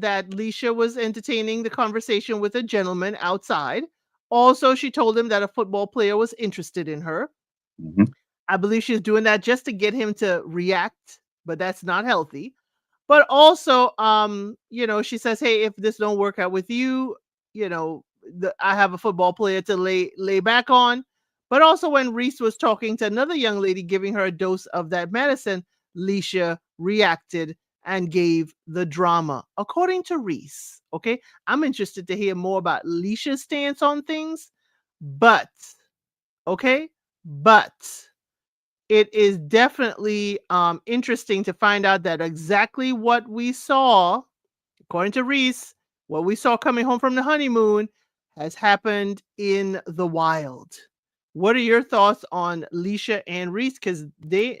that Leisha was entertaining the conversation with a gentleman outside. Also, she told him that a football player was interested in her. Mhm. I believe she's doing that just to get him to react, but that's not healthy. But also, she says, "Hey, if this don't work out with you, I have a football player to lay back on." But also, when Reese was talking to another young lady, giving her a dose of that medicine, Leisha reacted and gave the drama, according to Reese. Okay, I'm interested to hear more about Leisha's stance on things, but okay, but it is definitely interesting to find out that exactly what we saw, according to Reese, what we saw coming home from the honeymoon has happened in the wild. What are your thoughts on Leisha and Reese? Because they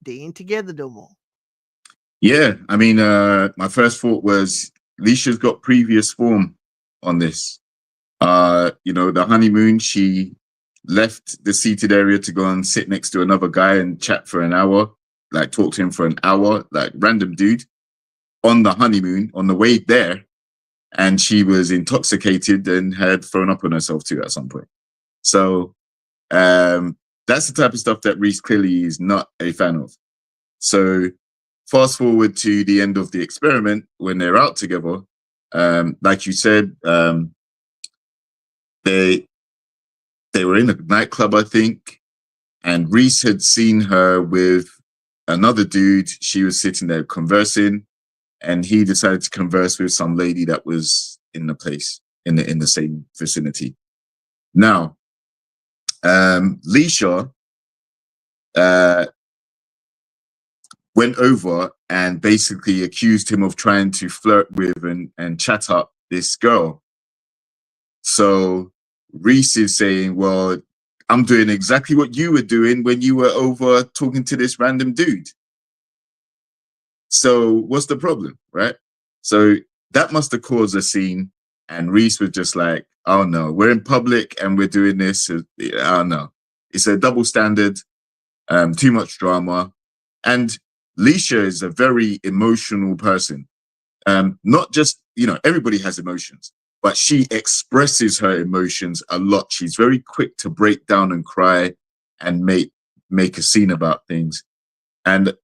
ain't together no more. Yeah, I mean, my first thought was Leisha's got previous form on this. The honeymoon, she left the seated area to go and sit next to another guy and chat for an hour, like talk to him for an hour, like random dude on the honeymoon on the way there. And she was intoxicated and had thrown up on herself too at some point. So that's the type of stuff that Reese clearly is not a fan of. So fast forward to the end of the experiment when they're out together. Like you said, they were in a nightclub, I think, and Reese had seen her with another dude. She was sitting there conversing, and he decided to converse with some lady that was in the place in the same vicinity. Now, Leisha uh, went over and basically accused him of trying to flirt with and chat up this girl. So Reese is saying, well, I'm doing exactly what you were doing when you were over talking to this random dude. So what's the problem, right? So that must have caused a scene. And Reese was just like, oh no, we're in public and we're doing this. Oh no, it's a double standard, too much drama. And Leisha is a very emotional person. Not just, everybody has emotions, but she expresses her emotions a lot. She's very quick to break down and cry and make a scene about things. And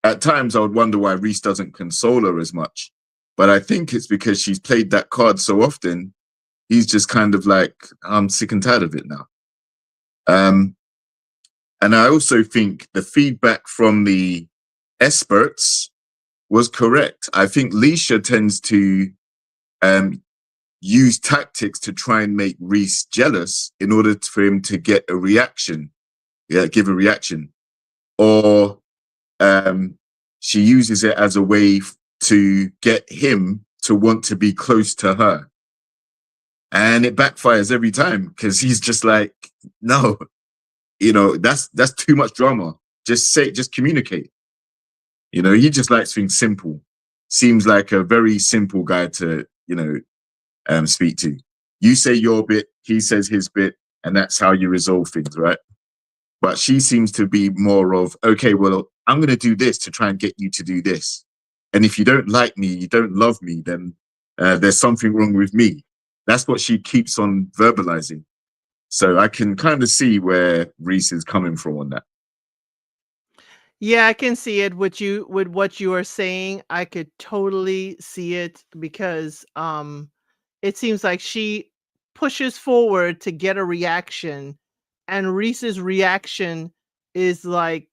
at times I would wonder why Reese doesn't console her as much. But I think it's because she's played that card so often, he's just kind of like, I'm sick and tired of it now. And I also think the feedback from the experts was correct. I think Leisha tends to use tactics to try and make Reese jealous in order for him to get a reaction, give a reaction. Or she uses it as a way to get him to want to be close to her. And it backfires every time because he's just like, no, that's too much drama. Just communicate. He just likes things simple. Seems like a very simple guy to, speak to. You say your bit, he says his bit, and that's how you resolve things, right? But she seems to be more of, okay, well, I'm going to do this to try and get you to do this. And if you don't like me, you don't love me, then there's something wrong with me. That's what she keeps on verbalizing. So I can kind of see where Reese is coming from on that. Yeah, I can see it with what you are saying. I could totally see it because it seems like she pushes forward to get a reaction, and Reese's reaction is like,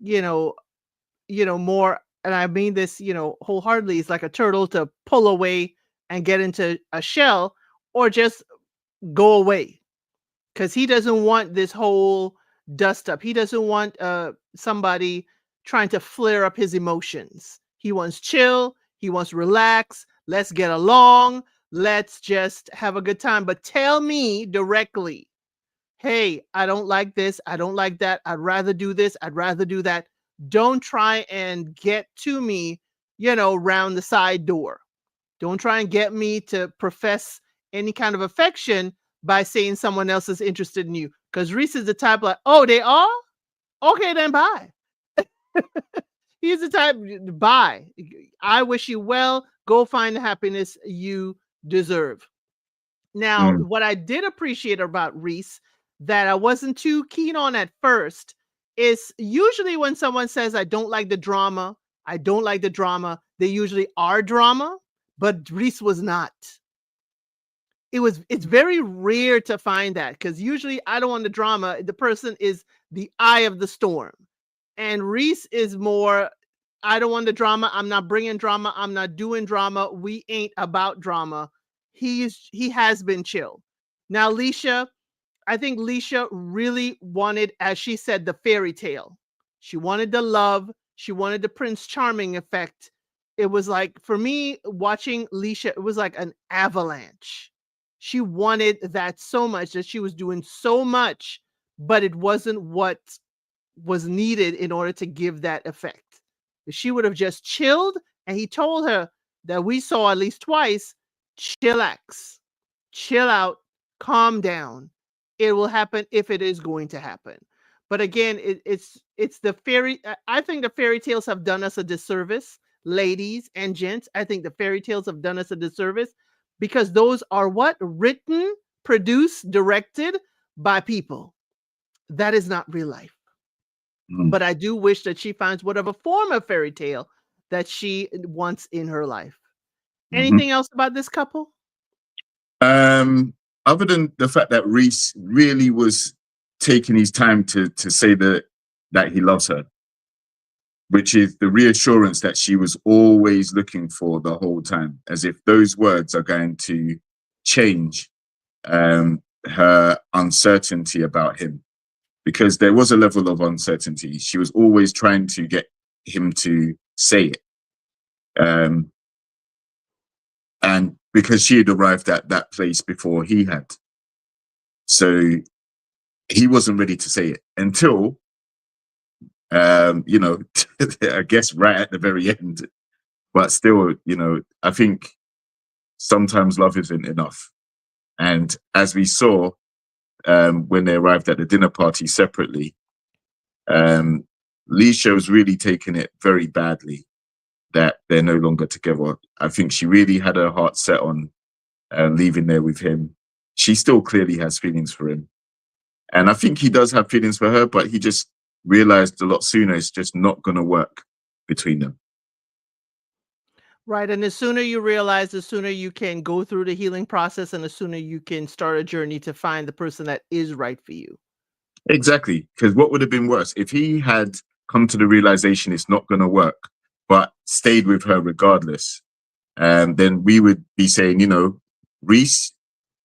more, and I mean this, wholeheartedly, it's like a turtle to pull away and get into a shell or just go away because he doesn't want this whole dust up. He doesn't want somebody trying to flare up his emotions. He wants chill. He wants relax. Let's get along. Let's just have a good time. But tell me directly, hey, I don't like this. I don't like that. I'd rather do this. I'd rather do that. Don't try and get to me, round the side door. Don't try and get me to profess any kind of affection by saying someone else is interested in you. Because Reese is the type like, oh, they are? Okay, then bye. He's the type, bye. I wish you well. Go find the happiness you deserve. Now, Mm. what I did appreciate about Reese that I wasn't too keen on at first is usually when someone says, I don't like the drama, they usually are drama, but Reese was not. It's very rare to find that because usually I don't want the drama. The person is the eye of the storm. And Reese is more, I don't want the drama. I'm not bringing drama. I'm not doing drama. We ain't about drama. He has been chill. Now, Leisha, I think Leisha really wanted, as she said, the fairy tale. She wanted the love. She wanted the Prince Charming effect. It was like, for me, watching Leisha, it was like an avalanche. She wanted that so much that she was doing so much, but it wasn't what was needed in order to give that effect. If she would have just chilled, and he told her that we saw at least twice, chillax, chill out, calm down. It will happen if it is going to happen. But again, it's the fairy. I think the fairy tales have done us a disservice, ladies and gents. I think the fairy tales have done us a disservice because those are what written, produced, directed by people. That is not real life. Mm. But I do wish that she finds whatever form of fairy tale that she wants in her life. Mhm. Anything else about this couple? Um, Other than the fact that Reese really was taking his time to say that he loves her, which is the reassurance that she was always looking for the whole time, as if those words are going to change her uncertainty about him. Because there was a level of uncertainty. She was always trying to get him to say it. Um, and because she had arrived at that place before he had. So he wasn't ready to say it until, you know, I guess right at the very end. But still, you know, I think sometimes love isn't enough. And as we saw when they arrived at the dinner party separately, um, Leisha was really taking it very badly that they're no longer together. I think she really had her heart set on leaving there with him. She still clearly has feelings for him. And I think he does have feelings for her, but he just realized a lot sooner it's just not going to work between them. Right. And the sooner you realize, the sooner you can go through the healing process and the sooner you can start a journey to find the person that is right for you. Exactly. Because what would have been worse if he had come to the realization it's not going to work, but stayed with her regardless? Then we would be saying, you know, Reese,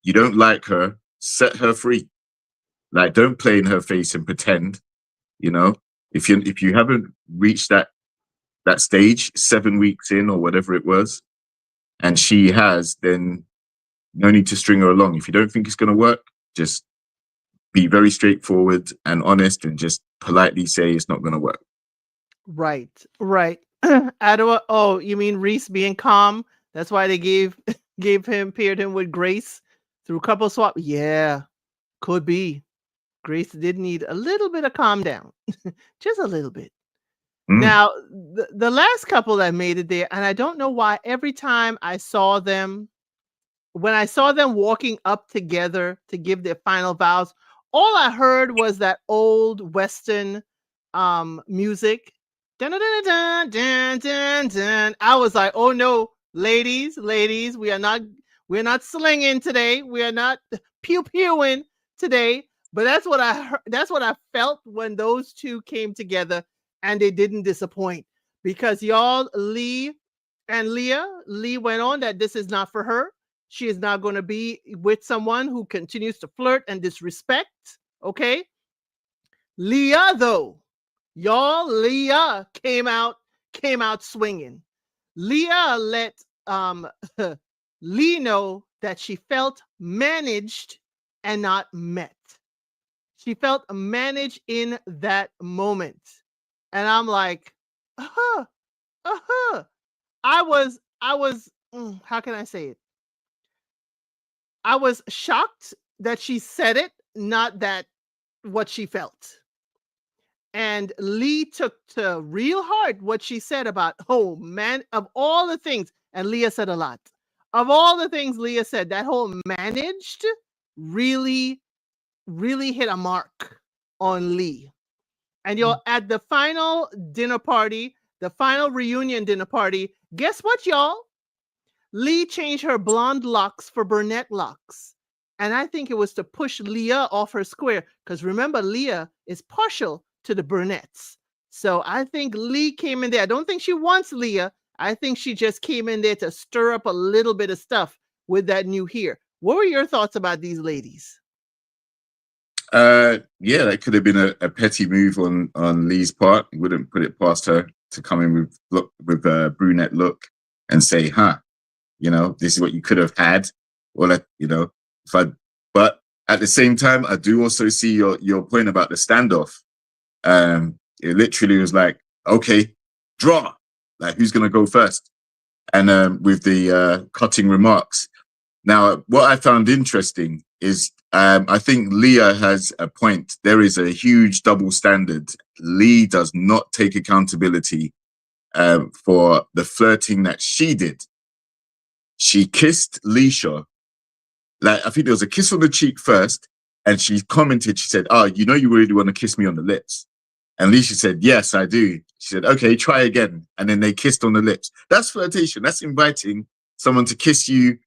you don't like her, set her free. Like, don't play in her face and pretend. You know, if you haven't reached that stage 7 weeks in or whatever it was, and she has, then no need to string her along. If you don't think it's going to work, just be very straightforward and honest, and just politely say it's not going to work. Right. Right. Oh, you mean Reese being calm? That's why they paired him with Grace through couple swap. Yeah, could be. Grace did need a little bit of calm down, just a little bit. Mm, Now, the last couple that made it there, and I don't know why every time I saw them, when I saw them walking up together to give their final vows, all I heard was that old Western music. Dun, dun, dun, dun, dun, dun, dun. I was like, oh no, ladies, we're not slinging today. We are not pew pewing today. But that's what I heard, that's what I felt when those two came together, and they didn't disappoint because y'all, Lee and Leah, Lee went on that this is not for her. She is not going to be with someone who continues to flirt and disrespect. Okay. Leah, though, y'all, Leah came out swinging. Leah let Lee know that she felt managed and not met. She felt managed in that moment. And I'm like, uh-huh, uh-huh. How can I say it? I was shocked that she said it, not that what she felt. And Lee took to real hard what she said about, oh man, of all the things. and Leah said a lot. Of all the things Leah said, that whole managed really, really hit a mark on Lee. And you'll at the final dinner party, the final reunion dinner party, guess what, y'all? Lee changed her blonde locks for brunette locks. And I think it was to push Leah off her square. Because remember, Leah is partial to the brunettes. So I think Lee came in there. I don't think she wants Leah. I think she just came in there to stir up a little bit of stuff with that new hair. What were your thoughts about these ladies? Yeah, that could have been a petty move on Lee's part. You wouldn't put it past her to come in with a brunette look and say, "Huh, this is what you could have had," or like, if I. But at the same time, I do also see your point about the standoff. It literally was like, okay, draw. Like, who's gonna go first? And with the cutting remarks. Now, what I found interesting is I think Leah has a point. There is a huge double standard. Lee does not take accountability for the flirting that she did. She kissed Leisha. Like, I think there was a kiss on the cheek first, and she commented, she said, "Oh, you really want to kiss me on the lips." And Leisha said, "Yes, I do." She said, "Okay, try again." And then they kissed on the lips. That's flirtation. That's inviting someone to kiss you,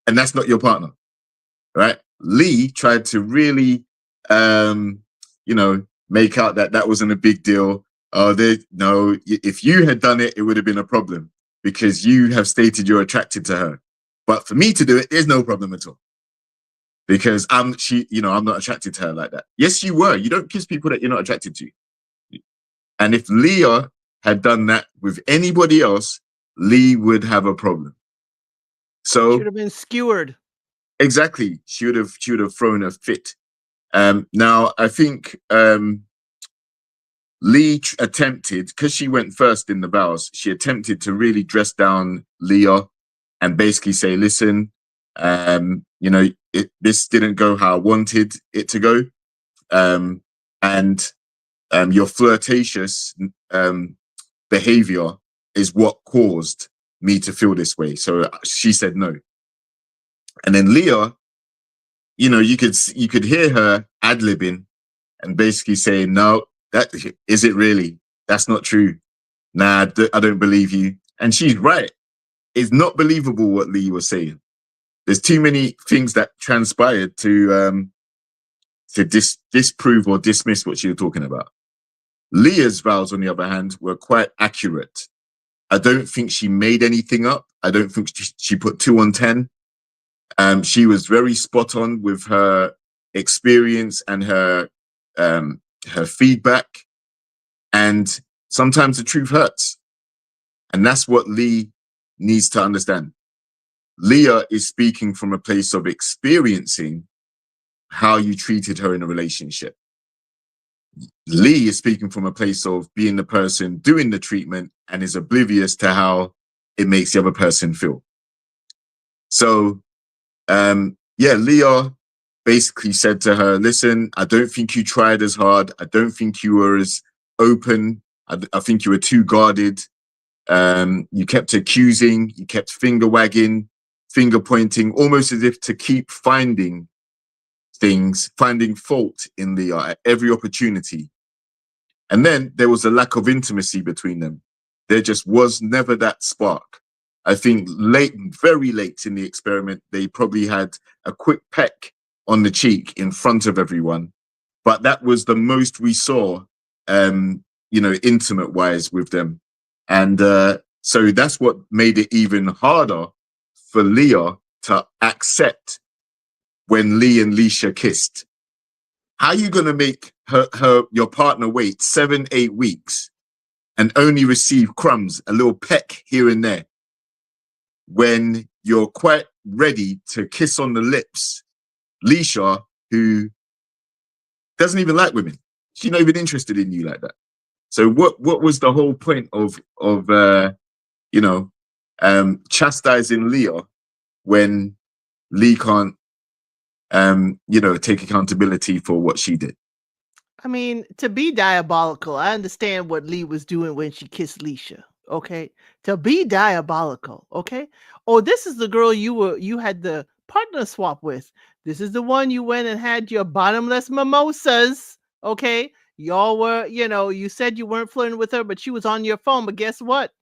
and that's not your partner, right? Lee tried to really, make out that wasn't a big deal. Oh, no, if you had done it, it would have been a problem because you have stated you're attracted to her. But for me to do it, there's no problem at all because I'm not attracted to her like that. Yes, you were. You don't kiss people that you're not attracted to. And if Leah had done that with anybody else, Lee would have a problem. So should have been skewered. Exactly, she would have thrown a fit. Now I think Lee attempted, because she went first in the vows, she attempted to really dress down Leah and basically say, "Listen, this didn't go how I wanted it to go, and your flirtatious behavior is what caused me to feel this way." So she said no. And then Leah, you could hear her ad-libbing and basically saying, "No, that is it really? That's not true. Nah, I don't believe you." And she's right. It's not believable what Lee was saying. There's too many things that transpired to disprove or dismiss what she was talking about. Leah's vows, on the other hand, were quite accurate. I don't think she made anything up. I don't think she put 2 on 10. She was very spot on with her experience and her feedback. And sometimes the truth hurts. And that's what Lee needs to understand. Leah is speaking from a place of experiencing how you treated her in a relationship. Lee is speaking from a place of being the person doing the treatment and is oblivious to how it makes the other person feel. So, Leah basically said to her, "Listen, I don't think you tried as hard. I don't think you were as open. I think you were too guarded. You kept accusing, you kept finger wagging, finger pointing, almost as if to keep finding fault in Leah at every opportunity. And then there was a lack of intimacy between them. There just was never that spark. I think very late in the experiment, they probably had a quick peck on the cheek in front of everyone. But that was the most we saw, intimate wise with them. And so that's what made it even harder for Leah to accept when Lee and Leisha kissed. How are you going to make your partner wait 7-8 weeks and only receive crumbs, a little peck here and there, when you're quite ready to kiss on the lips Leisha, who doesn't even like women? She's not even interested in you like that. So what was the whole point of chastising Leah when Lee can't take accountability for what she did? I mean, to be diabolical, I understand what Lee was doing when she kissed Leisha. okay? To be diabolical, okay? Oh, this is the girl you had the partner swap with. This is the one you went and had your bottomless mimosas, okay? Y'all were, you said you weren't flirting with her, but she was on your phone. But guess what?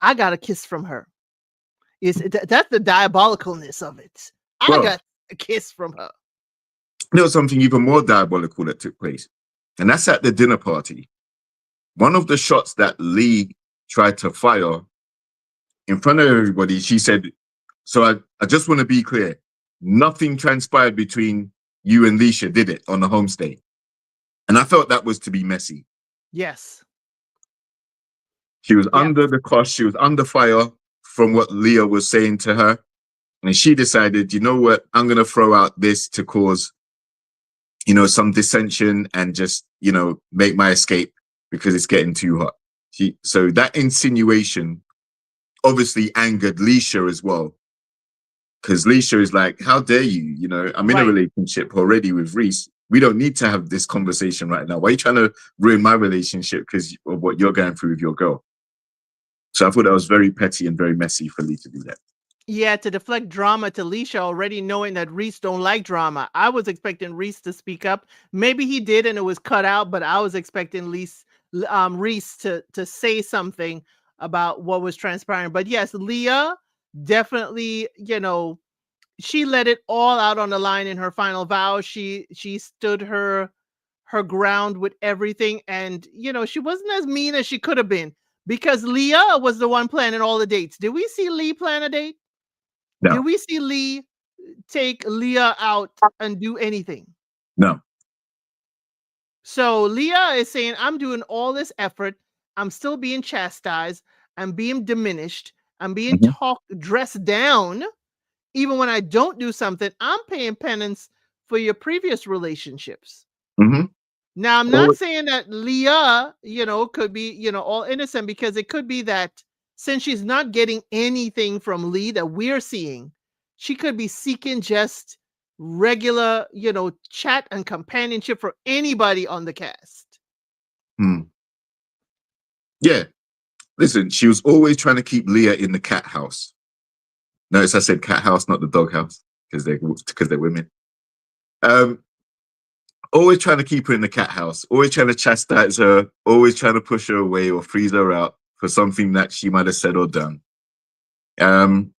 I got a kiss from her. That's the diabolicalness of it. I Well, got a kiss from her. there was something even more diabolical that took place, and that's at the dinner party. One of the shots that Lee tried to fire in front of everybody, she said, so I just want to be clear, nothing transpired between you and Leisha, did it, on the homestay? And I felt that was to be messy. Yes. She was Yes. under the cosh, she was under fire from what Leah was saying to her. And she decided, you know what, I'm going to throw out this to cause, some dissension and just, make my escape because it's getting too hot. So that insinuation obviously angered Leisha as well. Because Leisha is like, how dare you? I'm in a Right. relationship already with Reese. We don't need to have this conversation right now. Why are you trying to ruin my relationship because of what you're going through with your girl? So I thought that was very petty and very messy for Lee to do that. Yeah, to deflect drama to Leisha, already knowing that Reese don't like drama. I was expecting Reese to speak up. Maybe he did and it was cut out, but I was expecting Reese to say something about what was transpiring. But yes, Leah definitely, she let it all out on the line in her final vow. She stood her ground with everything, and she wasn't as mean as she could have been because Leah was the one planning all the dates. Did we see Lee plan a date? Did No, we see Lee take Leah out and do anything? no. So Leah is saying, I'm doing all this effort. I'm still being chastised. I'm being diminished. I'm being Mm-hmm, dressed down. Even when I don't do something, I'm paying penance for your previous relationships. mm-hmm. Now, I'm not Or, saying that Leah, could be, all innocent, because it could be that since she's not getting anything from Lee that we're seeing, she could be seeking just regular, chat and companionship for anybody on the cast. yeah, listen, she was always trying to keep Leah in the cat house. Notice I said cat house, not the dog house, because they're women. Um, Always trying to keep her in the cat house, always trying to chastise her, always trying to push her away or freeze her out for something that she might have said or done. Um,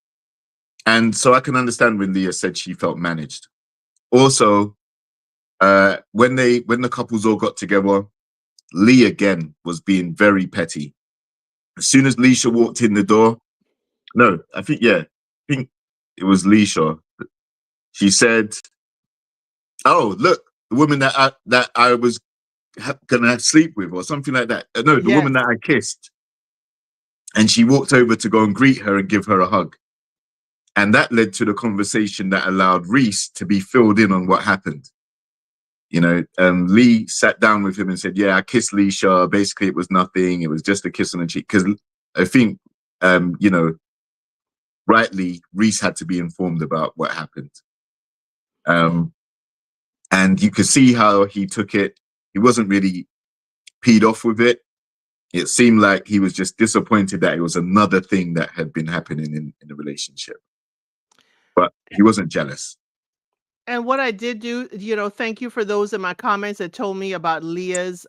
and so I can understand when Leah said she felt managed. Also, when the couples all got together, Lee again was being very petty. As soon as Leisha walked in the door, no, I think it was Leisha. She said, "Oh, look, the woman that I was gonna sleep with, or something like that. No, the Yes. woman that I kissed." And she walked over to go and greet her and give her a hug. And that led to the conversation that allowed Reese to be filled in on what happened. Lee sat down with him and said, "Yeah, I kissed Leisha. Basically, it was nothing. It was just a kiss on the cheek." Because I think, um, you know, rightly, Reese had to be informed about what happened. Um, and you could see how he took it. He wasn't really peed off with it. It seemed like he was just disappointed that it was another thing that had been happening in the relationship. But he wasn't jealous. And what I did do, thank you for those in my comments that told me about Leah's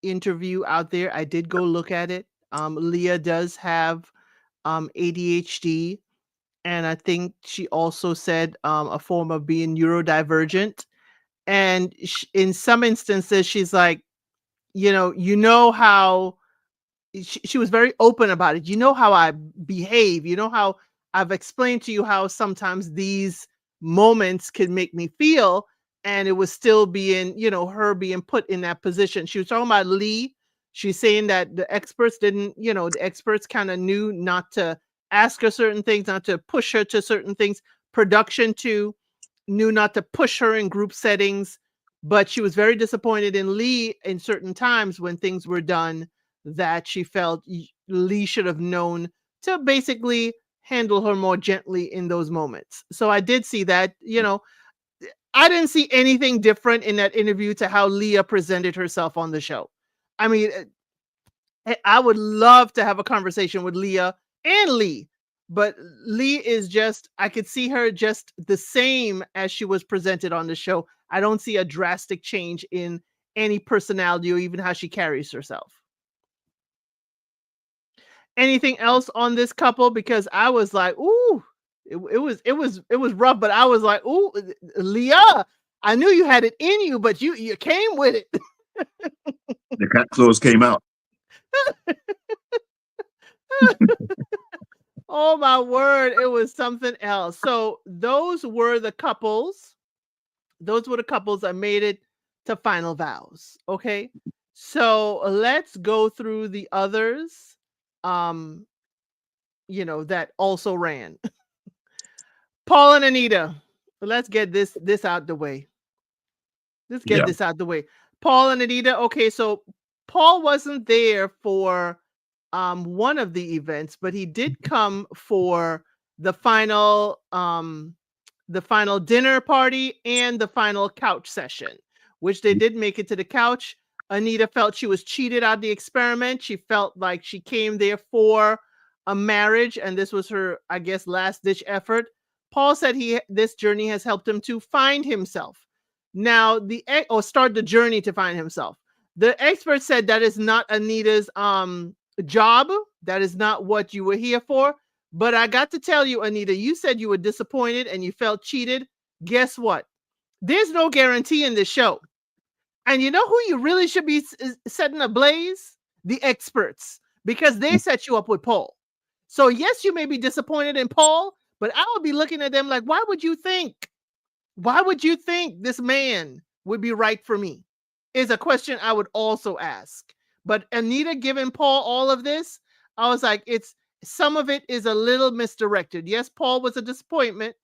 interview out there. I did go look at it. Leah does have ADHD, and I think she also said a form of being neurodivergent. And in some instances, she's like, how she was very open about it. You know how I behave. You know how I've explained to you how sometimes these moments can make me feel. And it was still being, her being put in that position. She was talking about Lee. She's saying that the experts didn't, the experts kind of knew not to ask her certain things, not to push her to certain things. Production too knew not to push her in group settings, but she was very disappointed in Lee in certain times when things were done that she felt Lee should have known to basically handle her more gently in those moments. So I did see that, I didn't see anything different in that interview to how Leah presented herself on the show. I mean, I would love to have a conversation with Leah and Lee, but Lee is just, I could see her just the same as she was presented on the show. I don't see a drastic change in any personality or even how she carries herself. Anything else on this couple? Because I was like, ooh, it was rough, but I was like, ooh, Leah, I knew you had it in you, but you came with it. The cat claws came out. Oh my word, it was something else. So those were the couples. Those were the couples that made it to final vows. Okay. So let's go through the others um that also ran. Paul and Anita. Let's get this out the way. Let's get Yeah. this out the way. Paul and Anita. Okay, so Paul wasn't there for one of the events, but he did come for the final the final dinner party and the final couch session, which they did make it to the couch. Anita felt she was cheated out of the experiment. She felt like she came there for a marriage and this was her, I guess, last ditch effort. Paul said this journey has helped him to find himself. Now or start the journey to find himself. The expert said that is not Anita's job. That is not what you were here for. But I got to tell you, Anita, you said you were disappointed and you felt cheated. Guess what? There's no guarantee in this show. And you know who you really should be setting ablaze? The experts, because they set you up with Paul. So yes, you may be disappointed in Paul, but I would be looking at them like, why would you think? Why would you think this man would be right for me? Is a question I would also ask. But Anita giving Paul all of this, I was like, some of it is a little misdirected. Yes, Paul was a disappointment,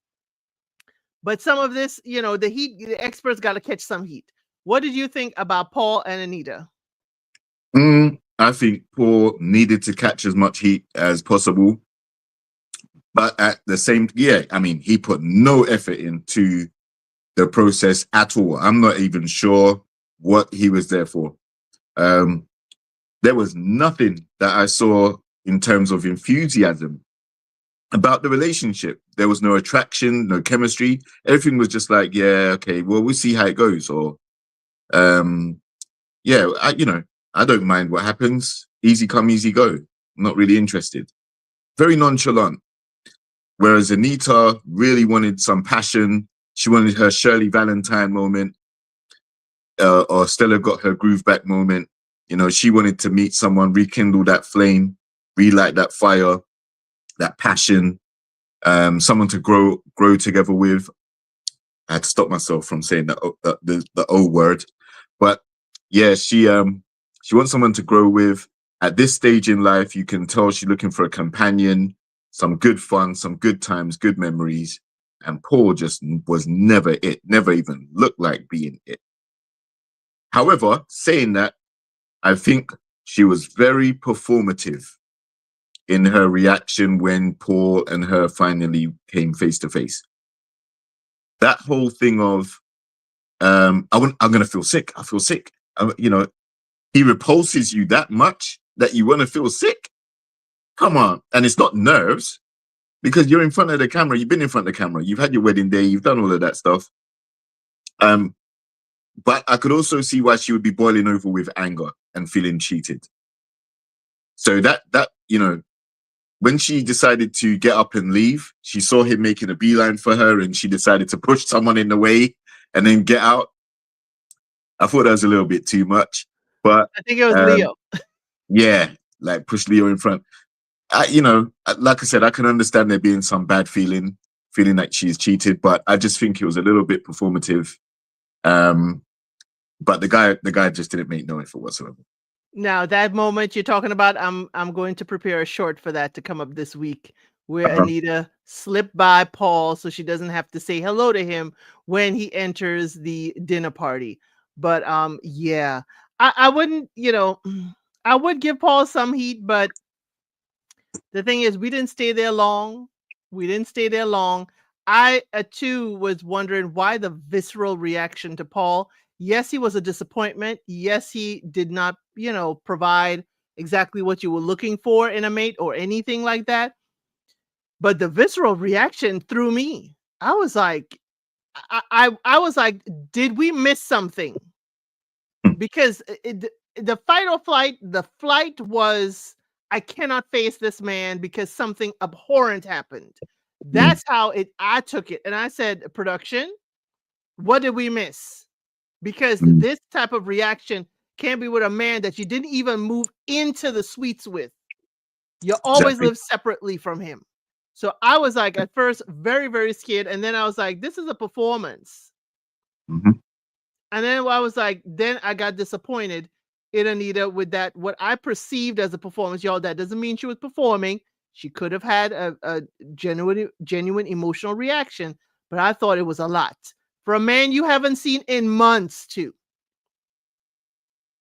but some of this, the experts got to catch some heat. What did you think about Paul and Anita? I think Paul needed to catch as much heat as possible. But at the same, yeah, I mean, he put no effort into the process at all. I'm not even sure what he was there for. There was nothing that I saw in terms of enthusiasm about the relationship. There was no attraction, no chemistry. Everything was just like, yeah, okay, well, we'll see how it goes. Or, yeah, I don't mind what happens. Easy come, easy go. I'm not really interested. Very nonchalant. Whereas Anita really wanted some passion. She wanted her Shirley Valentine moment, or Stella got her groove back moment. She wanted to meet someone, rekindle that flame, relight that fire, that passion, someone to grow together with. I had to stop myself from saying the O word, but yeah, she wants someone to grow with. At this stage in life, you can tell she's looking for a companion, some good fun, some good times, good memories. And Paul just was never it, never even looked like being it. However, saying that, I think she was very performative in her reaction when Paul and her finally came face to face. That whole thing of, I'm going to feel sick. I feel sick. He repulses you that much that you want to feel sick. Come on. And it's not nerves because you're in front of the camera. You've been in front of the camera. You've had your wedding day. You've done all of that stuff. But I could also see why she would be boiling over with anger and feeling cheated. So that when she decided to get up and leave, she saw him making a beeline for her and she decided to push someone in the way and then get out. I thought that was a little bit too much, but I think it was Leo. yeah, like push Leo in front. Like I said, I can understand there being some bad feeling like she's cheated, but I just think it was a little bit performative. But the guy just didn't make no effort whatsoever. Now that moment you're talking about, I'm going to prepare a short for that to come up this week, where Anita slipped by Paul so she doesn't have to say hello to him when he enters the dinner party. But yeah, I wouldn't, I would give Paul some heat, but the thing is, we didn't stay there long. We didn't stay there long. I too was wondering why the visceral reaction to Paul. Yes, he was a disappointment. Yes, he did not, provide exactly what you were looking for in a mate or anything like that. But the visceral reaction threw me. I was like, I was like, did we miss something? Hmm. Because the fight or flight, the flight was, I cannot face this man because something abhorrent happened. Mm, That's how I took it. And I said, production, what did we miss? Because mm, this type of reaction can't be with a man that you didn't even move into the suites with. You always exactly. live separately from him. So I was like, at first, very, very scared. And then I was like, this is a performance. Hmm. And then I was like, then I got disappointed in Anita with that, what I perceived as a performance. Y'all, that doesn't mean she was performing. She could have had a genuine emotional reaction, but I thought it was a lot for a man you haven't seen in months, too.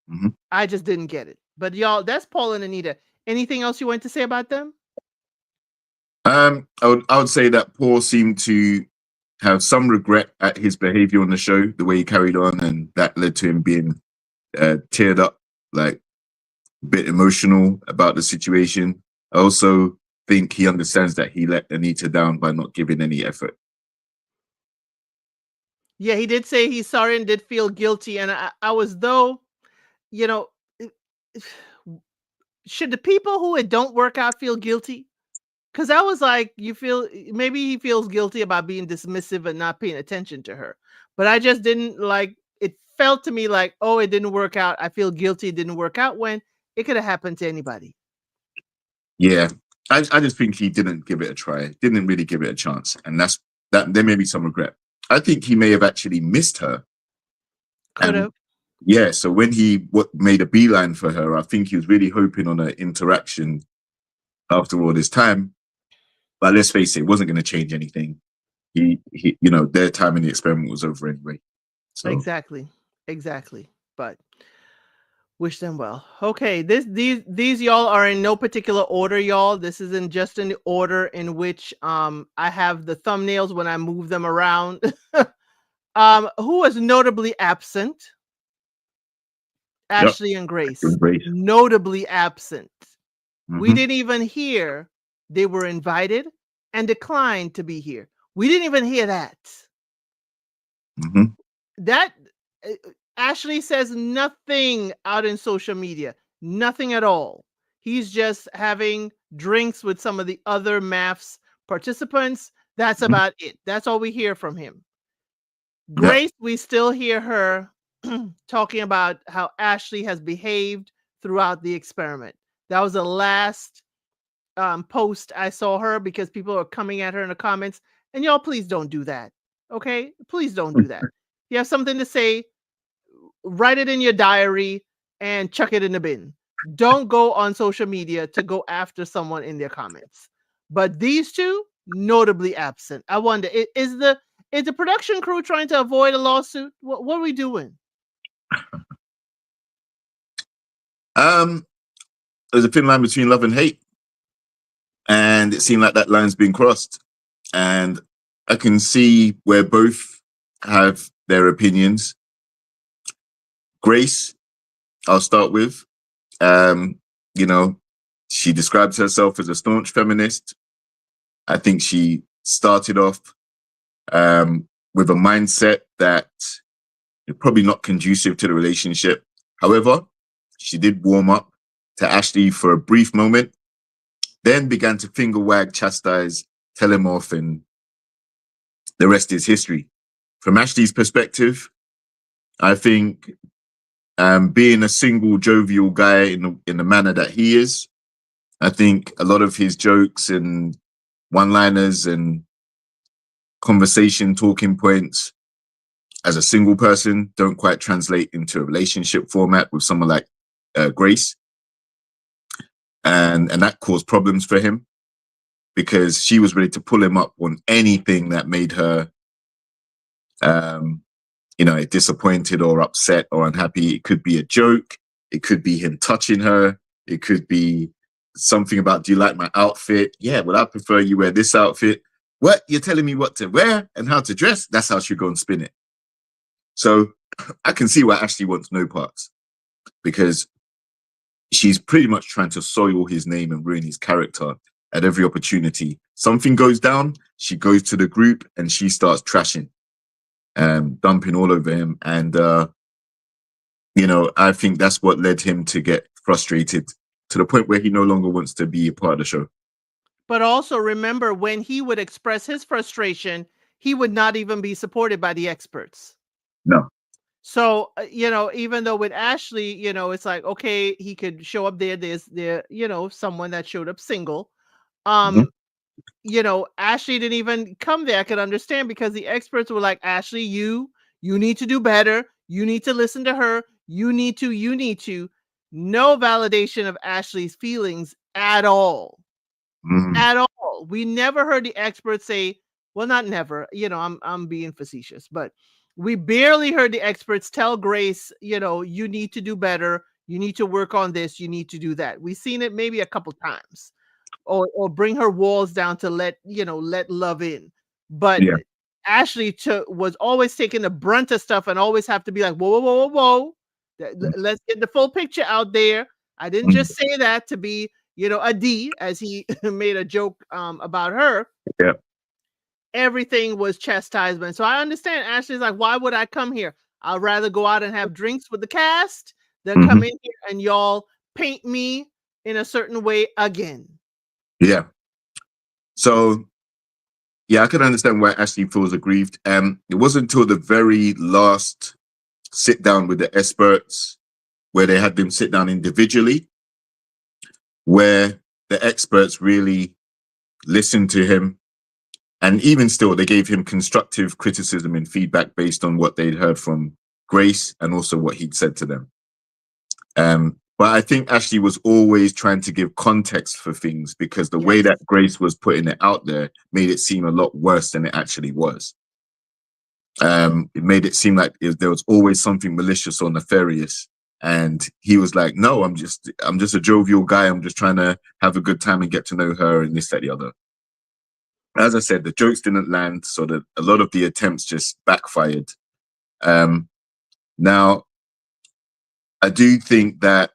Hmm. I just didn't get it. But y'all, that's Paul and Anita. Anything else you want to say about them? I would say that Paul seemed to have some regret at his behavior on the show, the way he carried on, and that led to him being teared up, like a bit emotional about the situation. I also think he understands that he let Anita down by not giving any effort. Yeah, he did say he's sorry and did feel guilty. And I was, though, you know, should the people who it don't work out feel guilty? Because I was like, you feel, maybe he feels guilty about being dismissive and not paying attention to her. But I just didn't like, it felt to me like, oh, it didn't work out. I feel guilty it didn't work out, when it could have happened to anybody. Yeah, I just think he didn't give it a try, didn't really give it a chance, and that there may be some regret. I think he may have actually missed her, Could and have. yeah, so when he made a beeline for her, I think he was really hoping on an interaction after all this time. But let's face it, it wasn't going to change anything. Their time in the experiment was over anyway. So, Exactly. Exactly. But wish them well. Okay, these y'all are in no particular order, y'all. This isn't just in the order in which I have the thumbnails when I move them around. Who was notably absent? yep, Ashley and Grace. good grace. Notably absent. We Hmm. didn't even hear they were invited and declined to be here. We didn't even hear that. Hmm. That Ashley says nothing out in social media, nothing at all. He's just having drinks with some of the other maths participants. That's Hmm. about it. That's all we hear from him. Yep. Grace, we still hear her talking about how Ashley has behaved throughout the experiment. That was the last post I saw her, because people are coming at her in the comments. And y'all, please don't do that. Okay? Please don't do that. If you have something to say, write it in your diary and chuck it in the bin. Don't go on social media to go after someone in their comments. But these two, notably absent. I wonder, is the production crew trying to avoid a lawsuit? What are we doing? Um, there's a thin line between love and hate, and it seemed like that line's been crossed. And I can see where both have their opinions. Grace, I'll start with. Um, you know, she describes herself as a staunch feminist. I think she started off with a mindset that is probably not conducive to the relationship. However, she did warm up to Ashley for a brief moment, then began to finger wag, chastise, tell him off, and the rest is history. From Ashley's perspective, I think being a single, jovial guy in the manner that he is, I think a lot of his jokes and one-liners and conversation talking points as a single person don't quite translate into a relationship format with someone like Grace, and that caused problems for him because she was ready to pull him up on anything that made her, um, disappointed or upset or unhappy. It could be a joke, it could be him touching her, it could be something about, do you like my outfit? Yeah, well, I prefer you wear this outfit. What? You're telling me what to wear and how to dress? That's how she'll go and spin it. So I can see why Ashley wants no parts, because she's pretty much trying to soil his name and ruin his character at every opportunity. Something goes down, she goes to the group and she starts trashing, dumping all over him. And I think that's what led him to get frustrated to the point where he no longer wants to be a part of the show. But also remember, when he would express his frustration, he would not even be supported by the experts. No. So, even though with Ashley, it's like, okay, he could show up there. There's someone that showed up single. Mhm. Ashley didn't even come there. I could understand, because the experts were like, Ashley, you need to do better. You need to listen to her. You need to. No validation of Ashley's feelings at all. Mm. At all. We never heard the experts say, well, not never, I'm being facetious, but we barely heard the experts tell Grace, you need to do better. You need to work on this. You need to do that. We've seen it maybe a couple times, or bring her walls down to let love in. But Yeah. Ashley was always taking the brunt of stuff and always have to be like, whoa, whoa, whoa, whoa, whoa. Let's get the full picture out there. I didn't Mm. just say that to be, a D, as he made a joke about her. Yeah. Everything was chastisement. So I understand Ashley's like, why would I come here? I'd rather go out and have drinks with the cast than come Mhm. in here and y'all paint me in a certain way again. Yeah. So yeah, I can understand why Ashley feels aggrieved. It wasn't until the very last sit down with the experts, where they had them sit down individually, where the experts really listened to him. And even still, they gave him constructive criticism and feedback based on what they'd heard from Grace and also what he'd said to them. But I think Ashley was always trying to give context for things, because the way Yes. that Grace was putting it out there made it seem a lot worse than it actually was. It made it seem like there was always something malicious or nefarious. And he was like, no, I'm just a jovial guy. I'm just trying to have a good time and get to know her and this, that, the other. As I said, the jokes didn't land, so that a lot of the attempts just backfired. Now, I do think that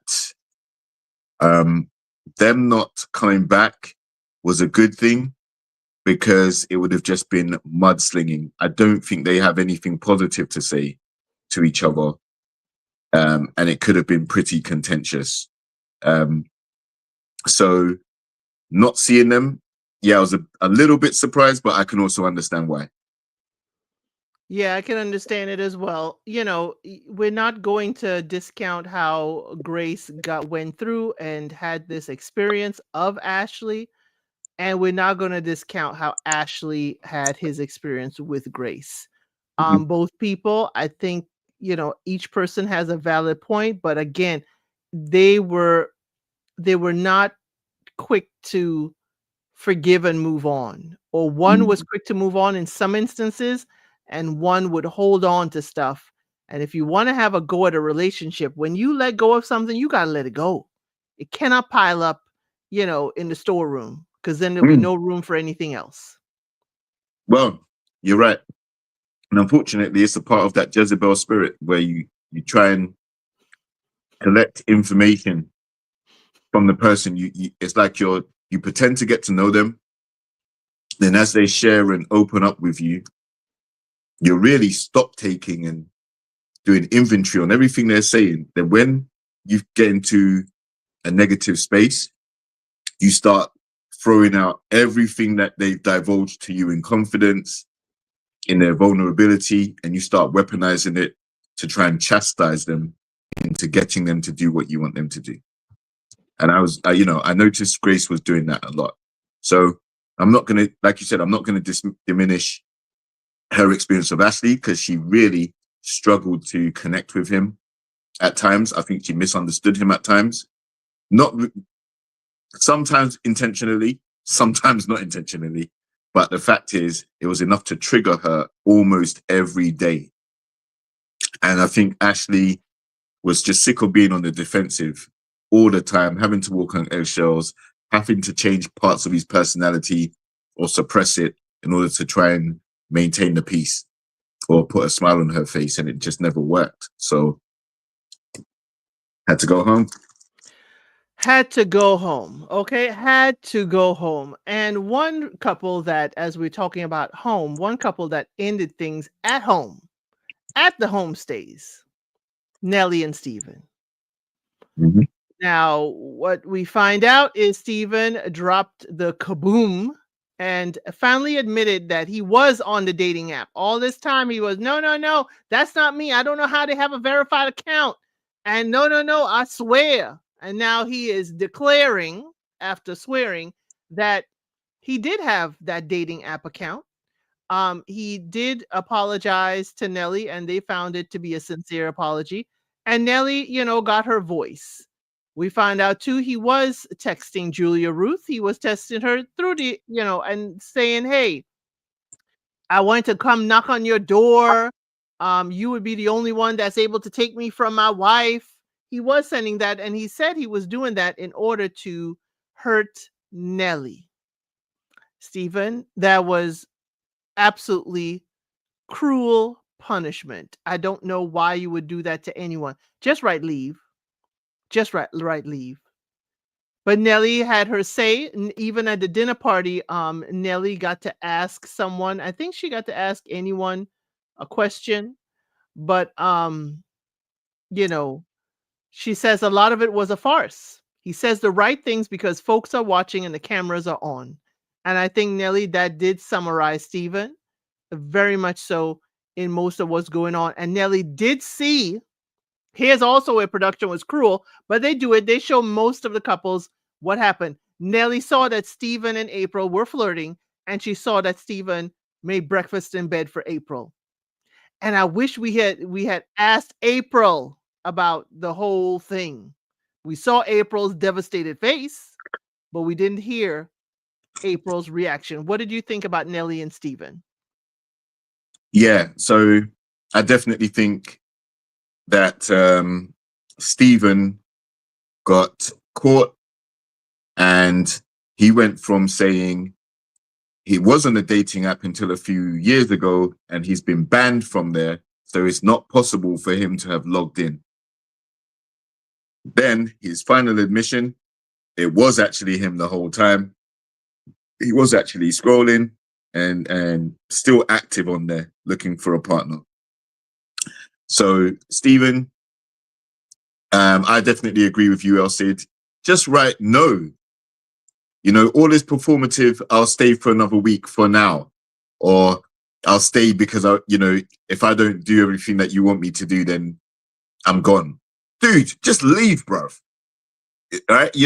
them not coming back was a good thing, because it would have just been mudslinging. I don't think they have anything positive to say to each other, and it could have been pretty contentious. So not seeing them, yeah, I was a little bit surprised, but I can also understand why. Yeah, I can understand it as well. We're not going to discount how Grace went through and had this experience of Ashley, and we're not going to discount how Ashley had his experience with Grace. Mhm. Both people, I think, each person has a valid point, but again, they were not quick to forgive and move on, or one was Mm. quick to move on in some instances, and one would hold on to stuff. And if you want to have a go at a relationship, when you let go of something, you got to let it go. It cannot pile up, in the storeroom, because then there'll be Mm. no room for anything else. Well, you're right. And unfortunately, it's a part of that Jezebel spirit where you try and collect information from the person. It's like you pretend to get to know them. Then as they share and open up with you, you really stop taking and doing inventory on everything they're saying. Then when you get into a negative space, you start throwing out everything that they've divulged to you in confidence, in their vulnerability, and you start weaponizing it to try and chastise them into getting them to do what you want them to do. And I noticed Grace was doing that a lot. So I'm not going to, like you said, I'm not going to diminish her experience of Ashley, because she really struggled to connect with him at times. I think she misunderstood him at times. Not Sometimes intentionally, sometimes not intentionally. But the fact is, it was enough to trigger her almost every day. And I think Ashley was just sick of being on the defensive all the time, having to walk on eggshells, having to change parts of his personality or suppress it in order to try and maintain the peace or put a smile on her face. And it just never worked. So had to go home. Had to go home, okay? Had to go home. And one couple that, as we're talking about home, one couple that ended things at home, at the homestays, Nellie and Steven. Mhm. Now, what we find out is Steven dropped the kaboom and finally admitted that he was on the dating app. All this time he was, no, no, no, that's not me. I don't know how they have a verified account. And no, no, no, I swear. And now he is declaring, after swearing, that he did have that dating app account. He did apologize to Nelly, and they found it to be a sincere apology. And Nelly, got her voice. We find out too he was texting Julia Ruth. He was texting her through and saying, "Hey, I want to come knock on your door. You would be the only one that's able to take me from my wife." He was sending that, and he said he was doing that in order to hurt Nelly. Stephen, that was absolutely cruel punishment. I don't know why you would do that to anyone. Just write leave. Just write leave. But Nelly had her say, even at the dinner party, Nelly got to ask someone, I think she got to ask anyone a question, but you know, she says a lot of it was a farce. He says the right things because folks are watching and the cameras are on. And I think Nelly, that did summarize Stephen very much so in most of what's going on. And Nelly did see, here's also where production was cruel, but they do it. They show most of the couples what happened. Nelly saw that Stephen and April were flirting, and she saw that Stephen made breakfast in bed for April. And I wish we had asked April about the whole thing. We saw April's devastated face, but we didn't hear April's reaction. What did you think about Nelly and Stephen? Yeah, so I definitely think that Stephen got caught, and he went from saying he was on a dating app until a few years ago, and he's been banned from there. So it's not possible for him to have logged in. Then his final admission, it was actually him the whole time. He was actually scrolling and still active on there looking for a partner. So Stephen, I definitely agree with you, El Cid. Just write no. All this performative, I'll stay for another week for now. Or I'll stay because if I don't do everything that you want me to do, then I'm gone. Dude, just leave, bruv. All right?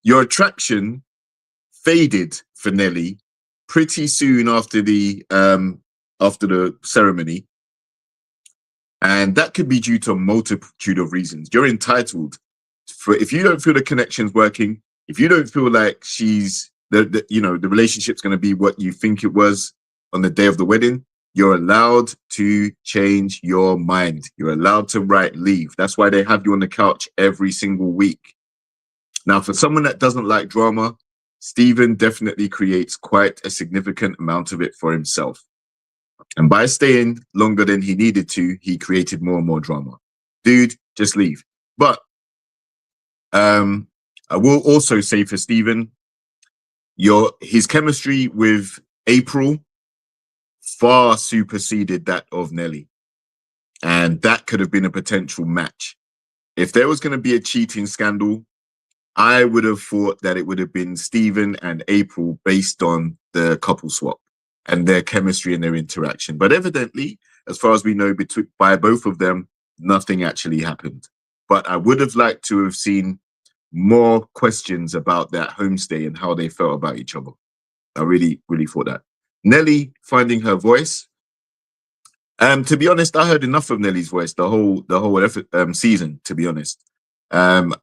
Your attraction faded for Nelly pretty soon after the ceremony. And that could be due to a multitude of reasons. You're entitled if you don't feel the connection's working, if you don't feel like she's the relationship's going to be what you think it was on the day of the wedding, you're allowed to change your mind. You're allowed to write leave. That's why they have you on the couch every single week. Now, for someone that doesn't like drama, Stephen definitely creates quite a significant amount of it for himself. And by staying longer than he needed to, he created more and more drama. Dude, just leave. But I will also say for Stephen, his chemistry with April far superseded that of Nelly. And that could have been a potential match. If there was going to be a cheating scandal, I would have thought that it would have been Stephen and April based on the couple swap and their chemistry and their interaction. But evidently, as far as we know, by both of them, nothing actually happened. But I would have liked to have seen more questions about that homestay and how they felt about each other. I really, really thought that. Nelly finding her voice. To be honest, I heard enough of Nelly's voice the whole season. To be honest,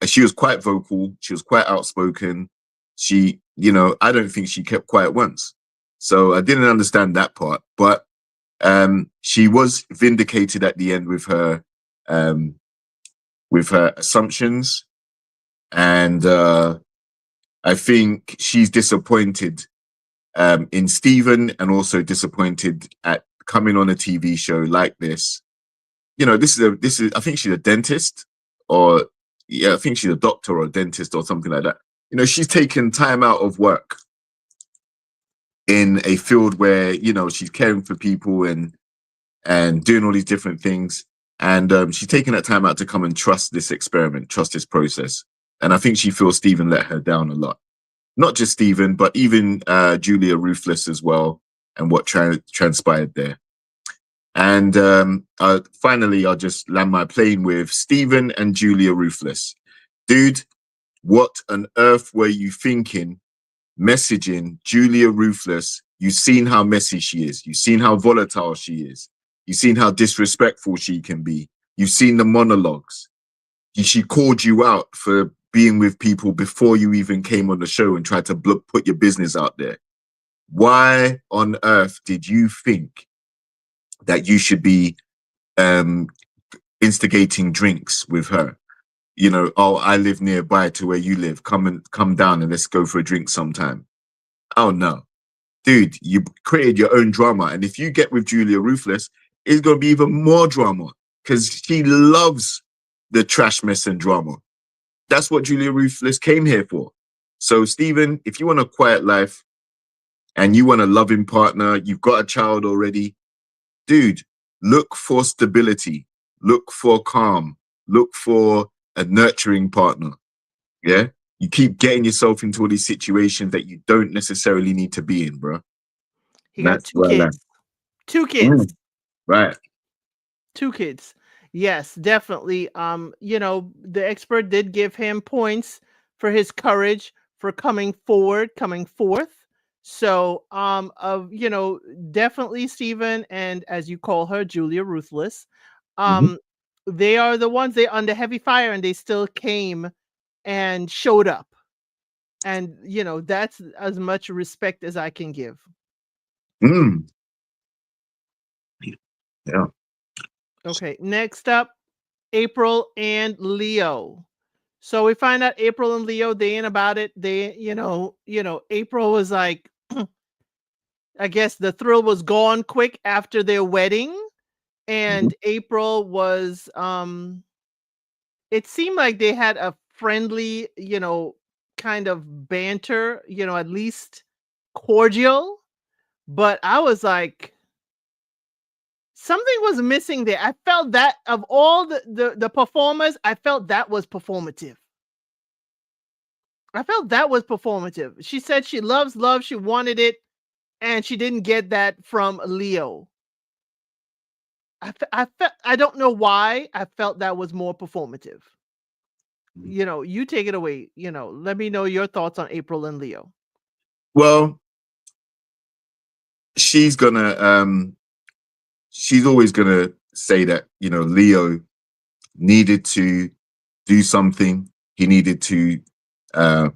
she was quite vocal. She was quite outspoken. She, I don't think she kept quiet once. So I didn't understand that part. But she was vindicated at the end with her assumptions, and I think she's disappointed in Stephen, and also disappointed at coming on a TV show like this. This is I think she's a dentist, or yeah, I think she's a doctor or a dentist or something like that. You know, she's taken time out of work in a field where, you know, she's caring for people and doing all these different things. And she's taken that time out to come and trust this experiment, trust this process. And I think she feels Stephen let her down a lot. Not just Stephen, but even Julia Ruthless as well, and what transpired there. And finally, I'll just land my plane with Stephen and Julia Ruthless. Dude, what on earth were you thinking messaging Julia Ruthless? You've seen how messy she is. You've seen how volatile she is. You've seen how disrespectful she can be. You've seen the monologues. She called you out for being with people before you even came on the show and tried to put your business out there. Why on earth did you think that you should be instigating drinks with her? You know, oh, I live nearby to where you live. Come down and let's go for a drink sometime. Oh no. Dude, you created your own drama. And if you get with Julia Ruthless, it's going to be even more drama because she loves the trash mess and drama. That's what Julia Ruthless came here for. So, Stephen, if you want a quiet life and you want a loving partner, you've got a child already, dude, look for stability, look for calm, look for a nurturing partner. Yeah. You keep getting yourself into all these situations that you don't necessarily need to be in, bro. He And got that's 2 where I land. kids. 2 kids. Mm, right. 2 kids. Yes, definitely. You know, the expert did give him points for his courage for coming forward, coming forth. So, you know, definitely Stephen and as you call her, Julia Ruthless. Mhm. Um, they are the ones they under heavy fire and they still came and showed up. And, you know, that's as much respect as I can give. Mm. Yeah. Okay, next up, April and Leo. So we find out April and Leo, they ain't about it. They, April was like, I guess the thrill was gone quick after their wedding. Mhm. And April was, it seemed like they had a friendly, kind of banter, at least cordial. But I was like, something was missing there. I felt that of all the performers, I felt that was performative. I felt that was performative. She said she loves love, she wanted it, and she didn't get that from Leo. I felt I don't know why I felt that was more performative. You take it away. Let me know your thoughts on April and Leo. Well, she's gonna she's always gonna say that, you know, Leo needed to do something. He needed to uh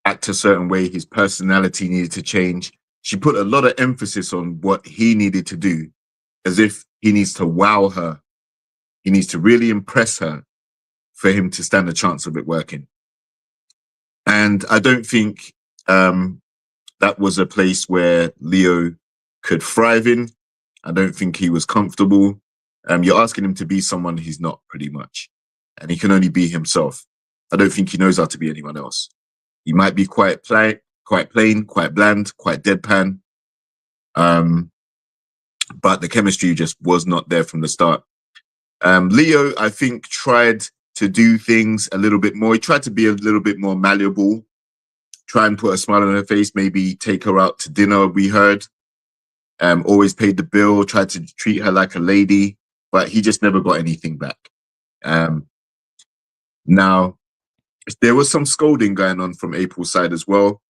act a certain way. His personality needed to change. She put a lot of emphasis on what he needed to do, as if he needs to wow her. He needs to really impress her for him to stand a chance of it working. And I don't think um, that was a place where Leo could thrive in. I don't think he was comfortable. You're asking him to be someone he's not, pretty much. And he can only be himself. I don't think he knows how to be anyone else. He might be quite plain, quite bland, quite deadpan. Um, but the chemistry just was not there from the start. Leo, I think, tried to do things a little bit more. He tried to be a little bit more malleable, try and put a smile on her face, maybe take her out to dinner, we heard. Always paid the bill, tried to treat her like a lady, but he just never got anything back. Um, Now, there was some scolding going on from April's side as well.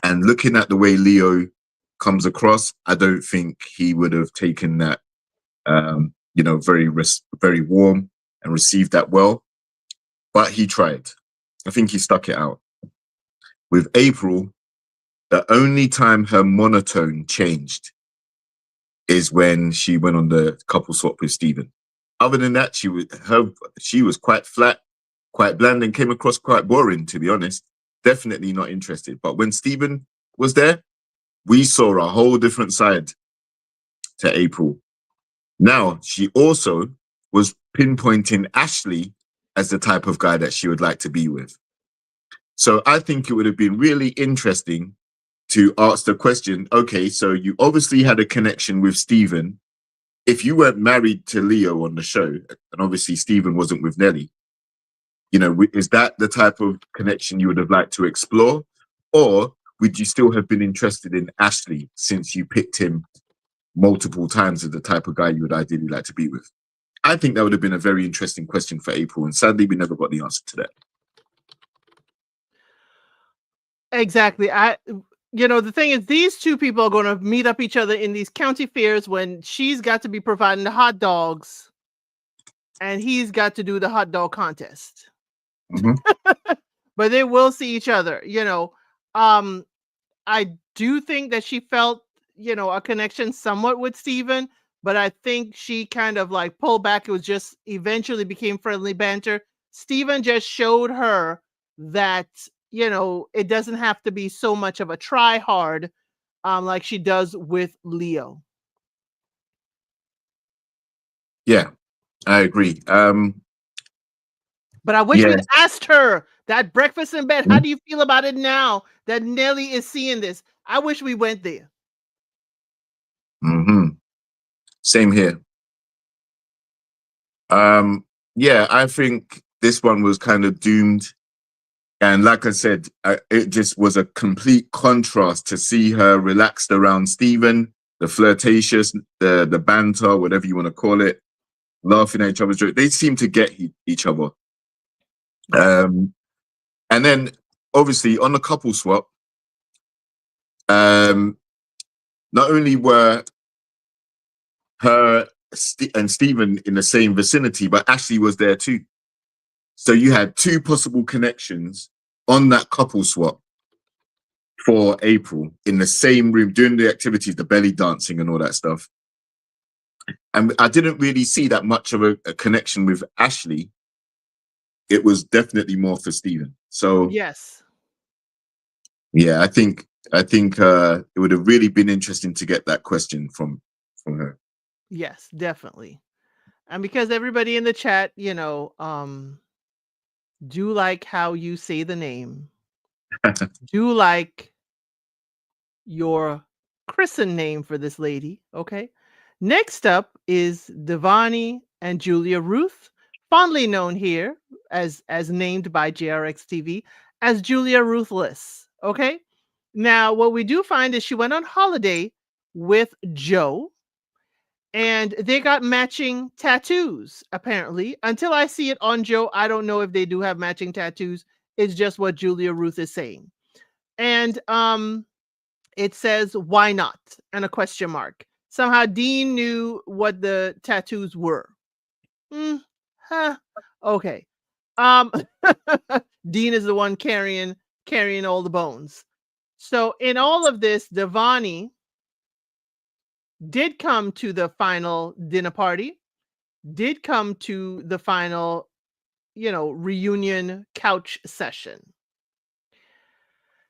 And looking at the way Leo comes across, I don't think he would have taken that, very warm and received that well. But he tried. I think he stuck it out. With April, the only time her monotone changed is when she went on the couple swap with Stephen. Other than that, she was quite flat, quite bland, and came across quite boring, to be honest. Definitely not interested. But when Stephen was there, we saw a whole different side to April. Now, she also was pinpointing Ashley as the type of guy that she would like to be with. So I think it would have been really interesting to ask the question, okay, so you obviously had a connection with Stephen. If you weren't married to Leo on the show, and obviously Stephen wasn't with Nelly, is that the type of connection you would have liked to explore? Or would you still have been interested in Ashley since you picked him multiple times as the type of guy you would ideally like to be with? I think that would have been a very interesting question for April, and sadly, we never got the answer to that. Exactly. The thing is, these two people are going to meet up each other in these county fairs when she's got to be providing the hot dogs and he's got to do the hot dog contest. Mm-hmm. But they will see each other, I do think that she felt, a connection somewhat with Steven, but I think she kind of like pulled back. It was just eventually became friendly banter. Steven just showed her that, it doesn't have to be so much of a try hard, like she does with Leo. Yeah, I agree. But I wish Yeah. we'd asked her that breakfast in bed. How do you feel about it now that Nelly is seeing this? I wish we went there. Mm-hmm. Same here. Yeah, I think this one was kind of doomed. And like I said, it just was a complete contrast to see her relaxed around Stephen, the flirtatious, the banter, whatever you want to call it, laughing at each other's jokes. They seem to get each other. And then, obviously, on the couple swap, not only were her and Stephen in the same vicinity, but Ashley was there too. So you had two possible connections on that couple swap for April in the same room doing the activities, the belly dancing and all that stuff. And I didn't really see that much of a connection with Ashley. It was definitely more for Stephen. So yes, yeah, I think it would have really been interesting to get that question from her. yes, definitely. And because everybody in the chat, do like how you say the name, do like your christen name for this lady. Okay. Next up is Devani and Julia Ruth, fondly known here as named by JRX TV as Julia Ruthless. Okay. Now, what we do find is she went on holiday with Joe and they got matching tattoos, apparently. Until I see it on Joe, I don't know if they do have matching tattoos. It's just what Julia Ruth is saying. And it says, why not? And a question mark. Somehow Dean knew what the tattoos were. Okay. Um, Dean is the one carrying all the bones. So in all of this, Devani did come to the final dinner party, did come to the final, reunion couch session.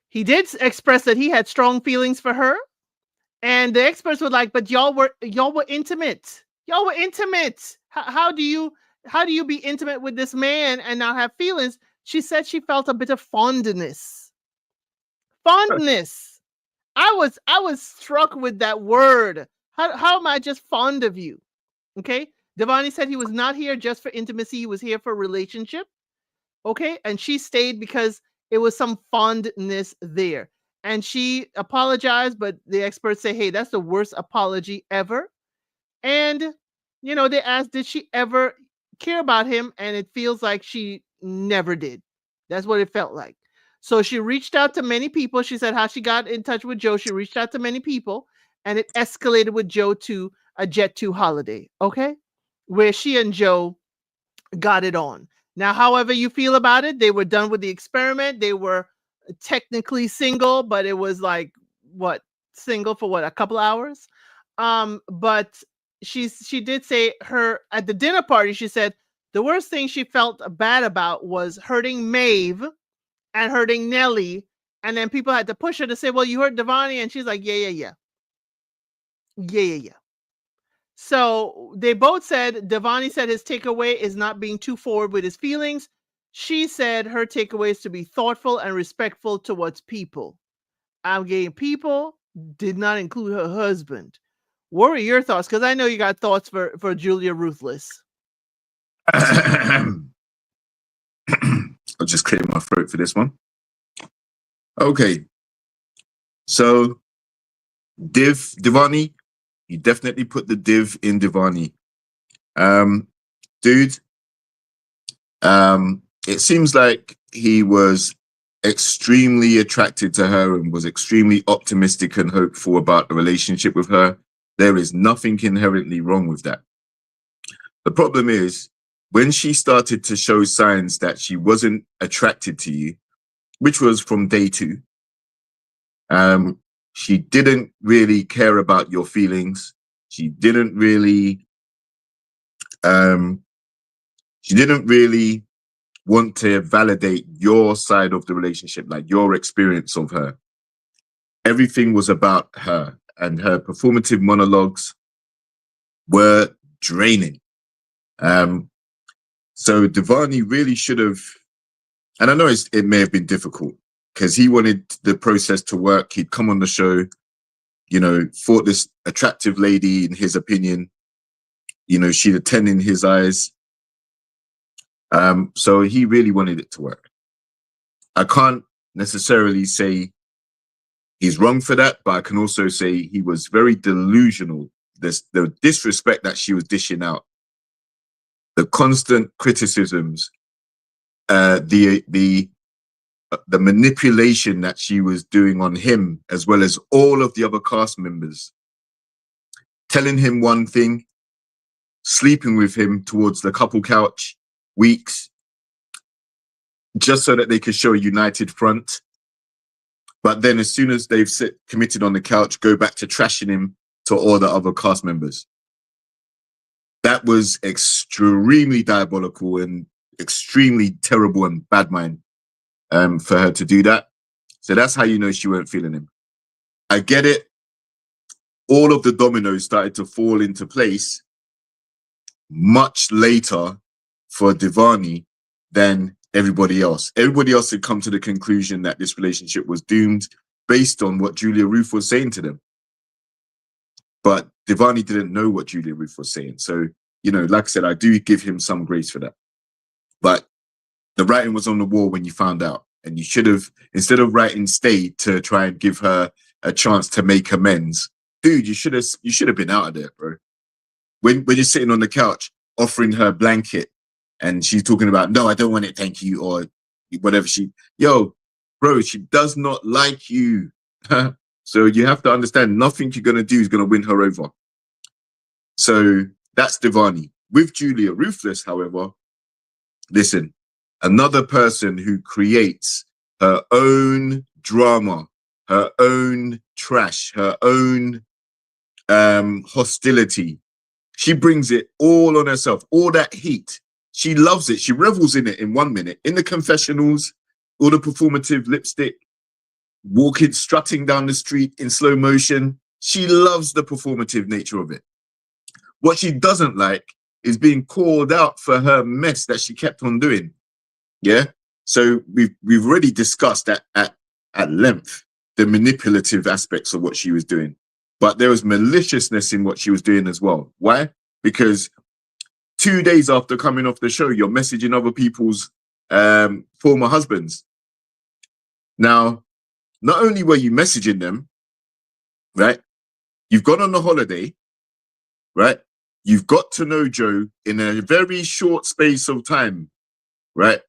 He did express that he had strong feelings for her. And the experts were like, but y'all were intimate. Y'all were intimate. How do you be intimate with this man and not have feelings? She said she felt a bit of fondness. Fondness. I was struck with that word. How am I just fond of you? Okay. Devani said he was not here just for intimacy. He was here for relationship. Okay. And she stayed because it was some fondness there. And she apologized, but the experts say, hey, that's the worst apology ever. And, they asked, did she ever care about him? And it feels like she never did. That's what it felt like. So she reached out to many people. She said how she got in touch with Joe. She reached out to many people and it escalated with Joe to a Jet2 holiday. Okay. Where she and Joe got it on. Now, however you feel about it, they were done with the experiment. They were technically single, but it was like single for a couple hours. But she did say her at the dinner party, she said the worst thing she felt bad about was hurting Maeve and hurting Nelly. And then people had to push her to say, well, you hurt Devani. And she's like, yeah. So they both said, Devani said his takeaway is not being too forward with his feelings. She said her takeaway is to be thoughtful and respectful towards people. I'm getting people, did not include her husband. What are your thoughts? Because I know you got thoughts for Julia Ruthless. I'll just clear my throat for this one. Okay. So Divani, you definitely put the div in Divani. Dude, it seems like he was extremely attracted to her and was extremely optimistic and hopeful about the relationship with her. There is nothing inherently wrong with that. The problem is when she started to show signs that she wasn't attracted to you, which was from day 2, she didn't really care about your feelings. She didn't really want to validate your side of the relationship, like your experience of her. Everything was about her, and her performative monologues were draining. So Devani really should have, and I know it may have been difficult because he wanted the process to work. He'd come on the show, thought this attractive lady, in his opinion, she'd a 10 in his eyes. So he really wanted it to work. I can't necessarily say he's wrong for that, but I can also say he was very delusional. The disrespect that she was dishing out, the constant criticisms, the manipulation that she was doing on him, as well as all of the other cast members, telling him one thing, sleeping with him towards the couple couch weeks, just so that they could show a united front. But then as soon as they've committed on the couch, go back to trashing him to all the other cast members. That was extremely diabolical and extremely terrible and bad mind for her to do that. So that's how you know she weren't feeling him. I get it. All of the dominoes started to fall into place much later for Devani than everybody else. Everybody else had come to the conclusion that this relationship was doomed based on what Julia Ruth was saying to them. But Devani didn't know what Julia Ruth was saying. So, like I said, I do give him some grace for that. But the writing was on the wall when you found out. And you should have, instead of writing stay to try and give her a chance to make amends, dude, you should have been out of there, bro. When you're sitting on the couch offering her blanket and she's talking about, no, I don't want it, thank you, or whatever bro, she does not like you. So you have to understand, nothing you're going to do is going to win her over. So that's Devani. With Julia Ruthless, however, listen, another person who creates her own drama, her own trash, her own hostility. She brings it all on herself, all that heat. She loves it. She revels in it in 1 minute. In the confessionals, all the performative lipstick, walking, strutting down the street in slow motion. She loves the performative nature of it. What she doesn't like is being called out for her mess that she kept on doing. Yeah. So we've already discussed that at length, the manipulative aspects of what she was doing. But there was maliciousness in what she was doing as well. Why? Because 2 days after coming off the show, you're messaging other people's former husbands. Now, not only were you messaging them, right? You've gone on a holiday, right? You've got to know Joe in a very short space of time, right?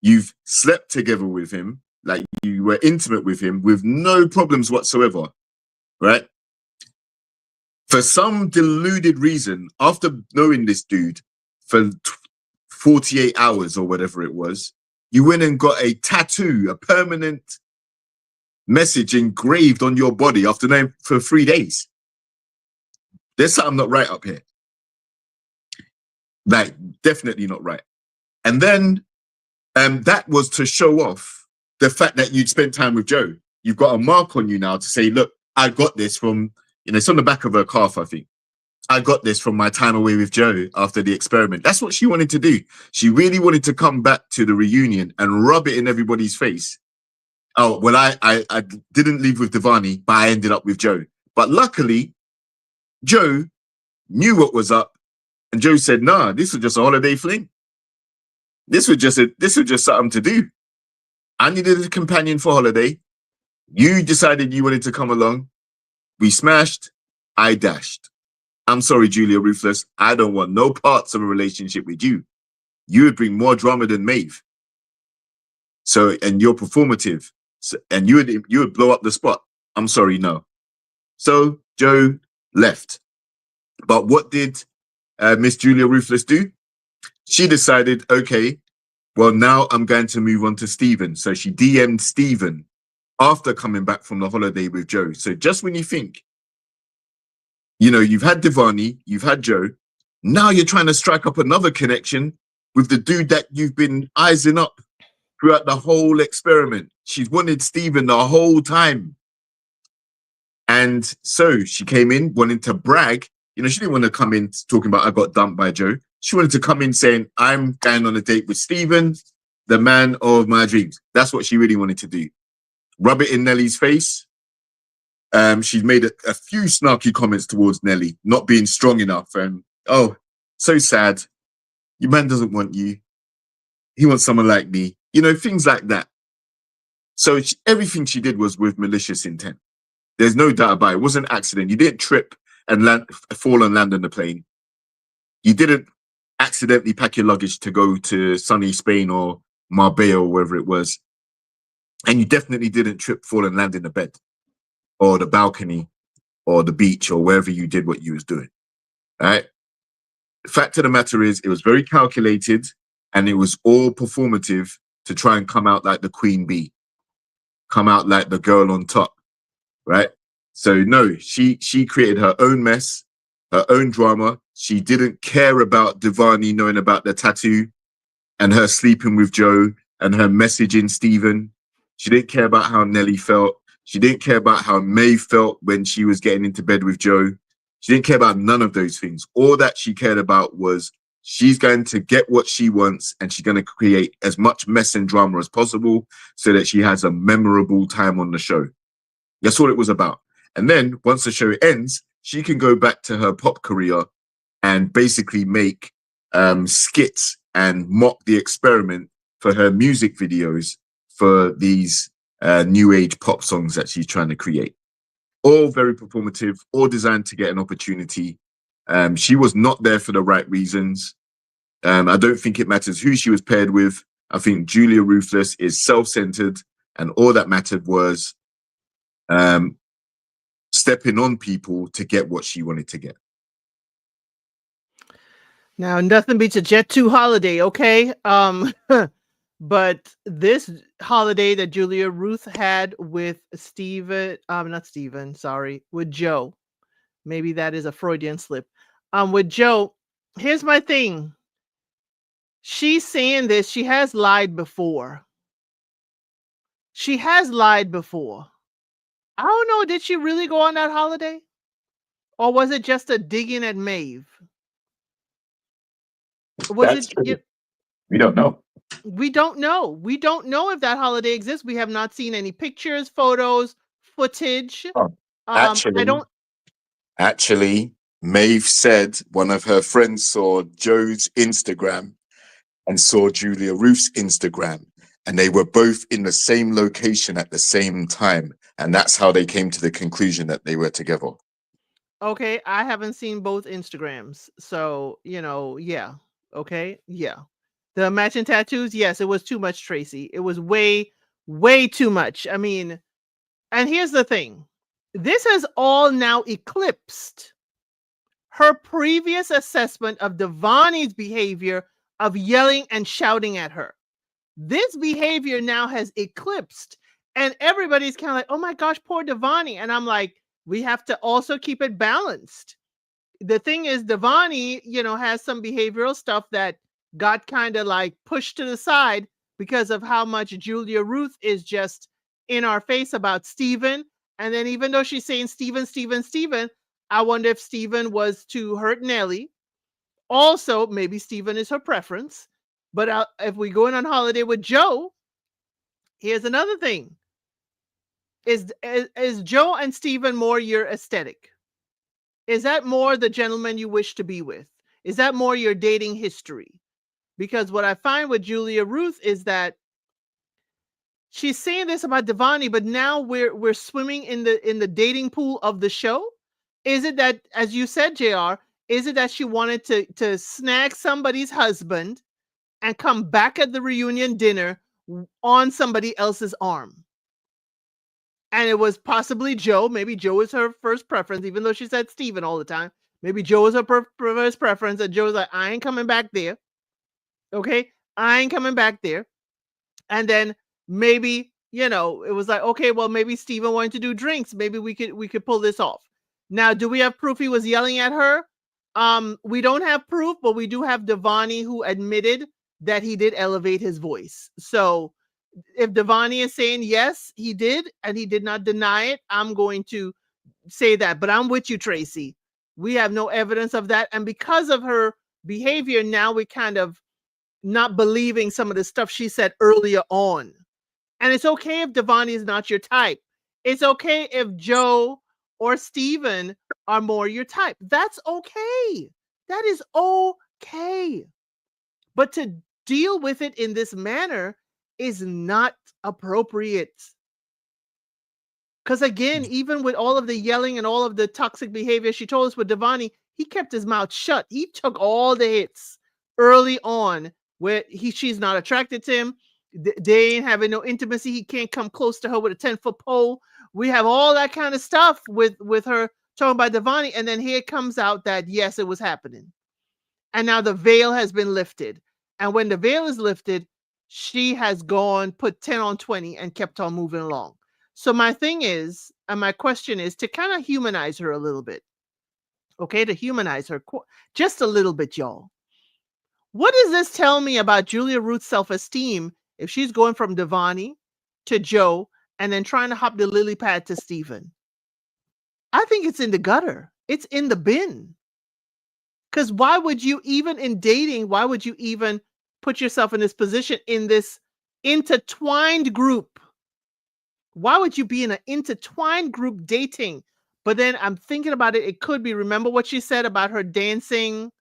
You've slept together with him, like you were intimate with him with no problems whatsoever, right? For some deluded reason, after knowing this dude for 48 hours or whatever it was, you went and got a tattoo, a permanent message engraved on your body after knowing for 3 days. There's something not right up here. Like, definitely not right. And then that was to show off the fact that you'd spent time with Joe. You've got a mark on you now to say, look, I got this from, it's on the back of her calf, I think. I got this from my time away with Joe after the experiment. That's what she wanted to do. She really wanted to come back to the reunion and rub it in everybody's face. Oh, well, I didn't leave with Devani, but I ended up with Joe. But luckily, Joe knew what was up, and Joe said, "Nah, this was just a holiday fling. This was just something to do. I needed a companion for holiday. You decided you wanted to come along. We smashed. I dashed. I'm sorry, Julia Ruthless. I don't want no parts of a relationship with you. You would bring more drama than Maeve. So, and you're performative. So, and you would blow up the spot. I'm sorry, no." So Joe left. But what did Miss Julia Ruthless do? She decided, okay, well, now I'm going to move on to Stephen. So she DM'd Stephen after coming back from the holiday with Joe. So just when you think, you know, you've had Devani, you've had Joe, now you're trying to strike up another connection with the dude that you've been eyeing up throughout the whole experiment. She's wanted Stephen the whole time. And so she came in wanting to brag. You know, she didn't want to come in talking about I got dumped by Joe. She wanted to come in saying, I'm going on a date with Stephen, the man of my dreams. That's what she really wanted to do. Rub it in Nelly's face. She's made a few snarky comments towards Nelly, not being strong enough. And, oh, so sad. Your man doesn't want you. He wants someone like me. You know, things like that. So everything she did was with malicious intent. There's no doubt about it. It wasn't an accident. You didn't trip and fall and land on the plane. You didn't accidentally pack your luggage to go to sunny Spain or Marbella or wherever it was. And you definitely didn't trip, fall and land in the bed or the balcony or the beach or wherever you did what you was doing. All right. The fact of the matter is it was very calculated and it was all performative to try and come out like the queen bee, come out like the girl on top. Right. So no, she created her own mess, her own drama. She didn't care about Devani knowing about the tattoo and her sleeping with Joe and her messaging Stephen. She didn't care about how Nelly felt. She didn't care about how Maeve felt when she was getting into bed with Joe. She didn't care about none of those things. All that she cared about was she's going to get what she wants and she's going to create as much mess and drama as possible so that she has a memorable time on the show. That's all it was about. And then once the show ends, she can go back to her pop career and basically make skits and mock the experiment for her music videos for these new age pop songs that she's trying to create. All very performative, all designed to get an opportunity. She was not there for the right reasons. I don't think it matters who she was paired with. I think Julia Ruthless is self-centered and all that mattered was stepping on people to get what she wanted to get. Now, nothing beats a Jet 2 holiday, okay? But this holiday that Julia Ruth had with with Joe, maybe that is a Freudian slip. With Joe, here's my thing. She's saying this, she has lied before. She has lied before. I don't know, did she really go on that holiday? Or was it just a digging at Maeve? That's true. We don't know. We don't know. We don't know if that holiday exists. We have not seen any pictures, photos, footage. Oh, I don't. actually, Maeve said one of her friends saw Joe's Instagram and saw Julia Ruth's Instagram, and they were both in the same location at the same time. And that's how they came to the conclusion that they were together. Okay, I haven't seen both Instagrams. So, yeah. Okay, yeah. The matching tattoos, yes, it was too much, Tracy. It was way, way too much. I mean, and here's the thing. This has all now eclipsed her previous assessment of Devani's behavior of yelling and shouting at her. This behavior now has eclipsed, and everybody's kind of like, oh my gosh, poor Devani. And I'm like, we have to also keep it balanced. The thing is, Devani, has some behavioral stuff that got kind of like pushed to the side because of how much Julia Ruth is just in our face about Stephen. And then even though she's saying Stephen, I wonder if Steven was to hurt Nelly. Also, maybe Steven is her preference. But if we go in on holiday with Joe, here's another thing. Is Joe and Steven more your aesthetic? Is that more the gentleman you wish to be with? Is that more your dating history? Because what I find with Julia Ruth is that she's saying this about Devani, but now we're swimming in the dating pool of the show. Is it that, as you said, Jr., is it that she wanted to snag somebody's husband and come back at the reunion dinner on somebody else's arm? And it was possibly Joe. Maybe Joe is her first preference, even though she said Steven all the time. Maybe Joe is her first preference, and Joe's like, I ain't coming back there. Okay, I ain't coming back there. And then maybe, it was like, okay, well, maybe Steven wanted to do drinks. Maybe we could pull this off. Now, do we have proof he was yelling at her? We don't have proof, but we do have Devani, who admitted that he did elevate his voice. So if Devani is saying yes, he did, and he did not deny it, I'm going to say that. But I'm with you, Tracy. We have no evidence of that. And because of her behavior, now we kind of not believing some of the stuff she said earlier on. And it's okay if Devani is not your type. It's okay if Joe or Steven are more your type. That's okay. That is okay. But to deal with it in this manner is not appropriate. Because again, even with all of the yelling and all of the toxic behavior she told us with Devani, he kept his mouth shut. He took all the hits early on where she's not attracted to him. They ain't having no intimacy. He can't come close to her with a 10-foot pole. We have all that kind of stuff with her talking about Devani. And then here it comes out that, yes, it was happening. And now the veil has been lifted. And when the veil is lifted, she has gone, put 10 on 20 and kept on moving along. So my thing is, and my question is to kind of humanize her a little bit. Okay, to humanize her just a little bit, y'all. What does this tell me about Julia Ruth's self-esteem if she's going from Devani to Joe and then trying to hop the lily pad to Steven? I think it's in the gutter. It's in the bin. Because why would you, even in dating, why would you even put yourself in this position in this intertwined group? Why would you be in an intertwined group dating? But then I'm thinking about it. It could be, remember what she said about her dancing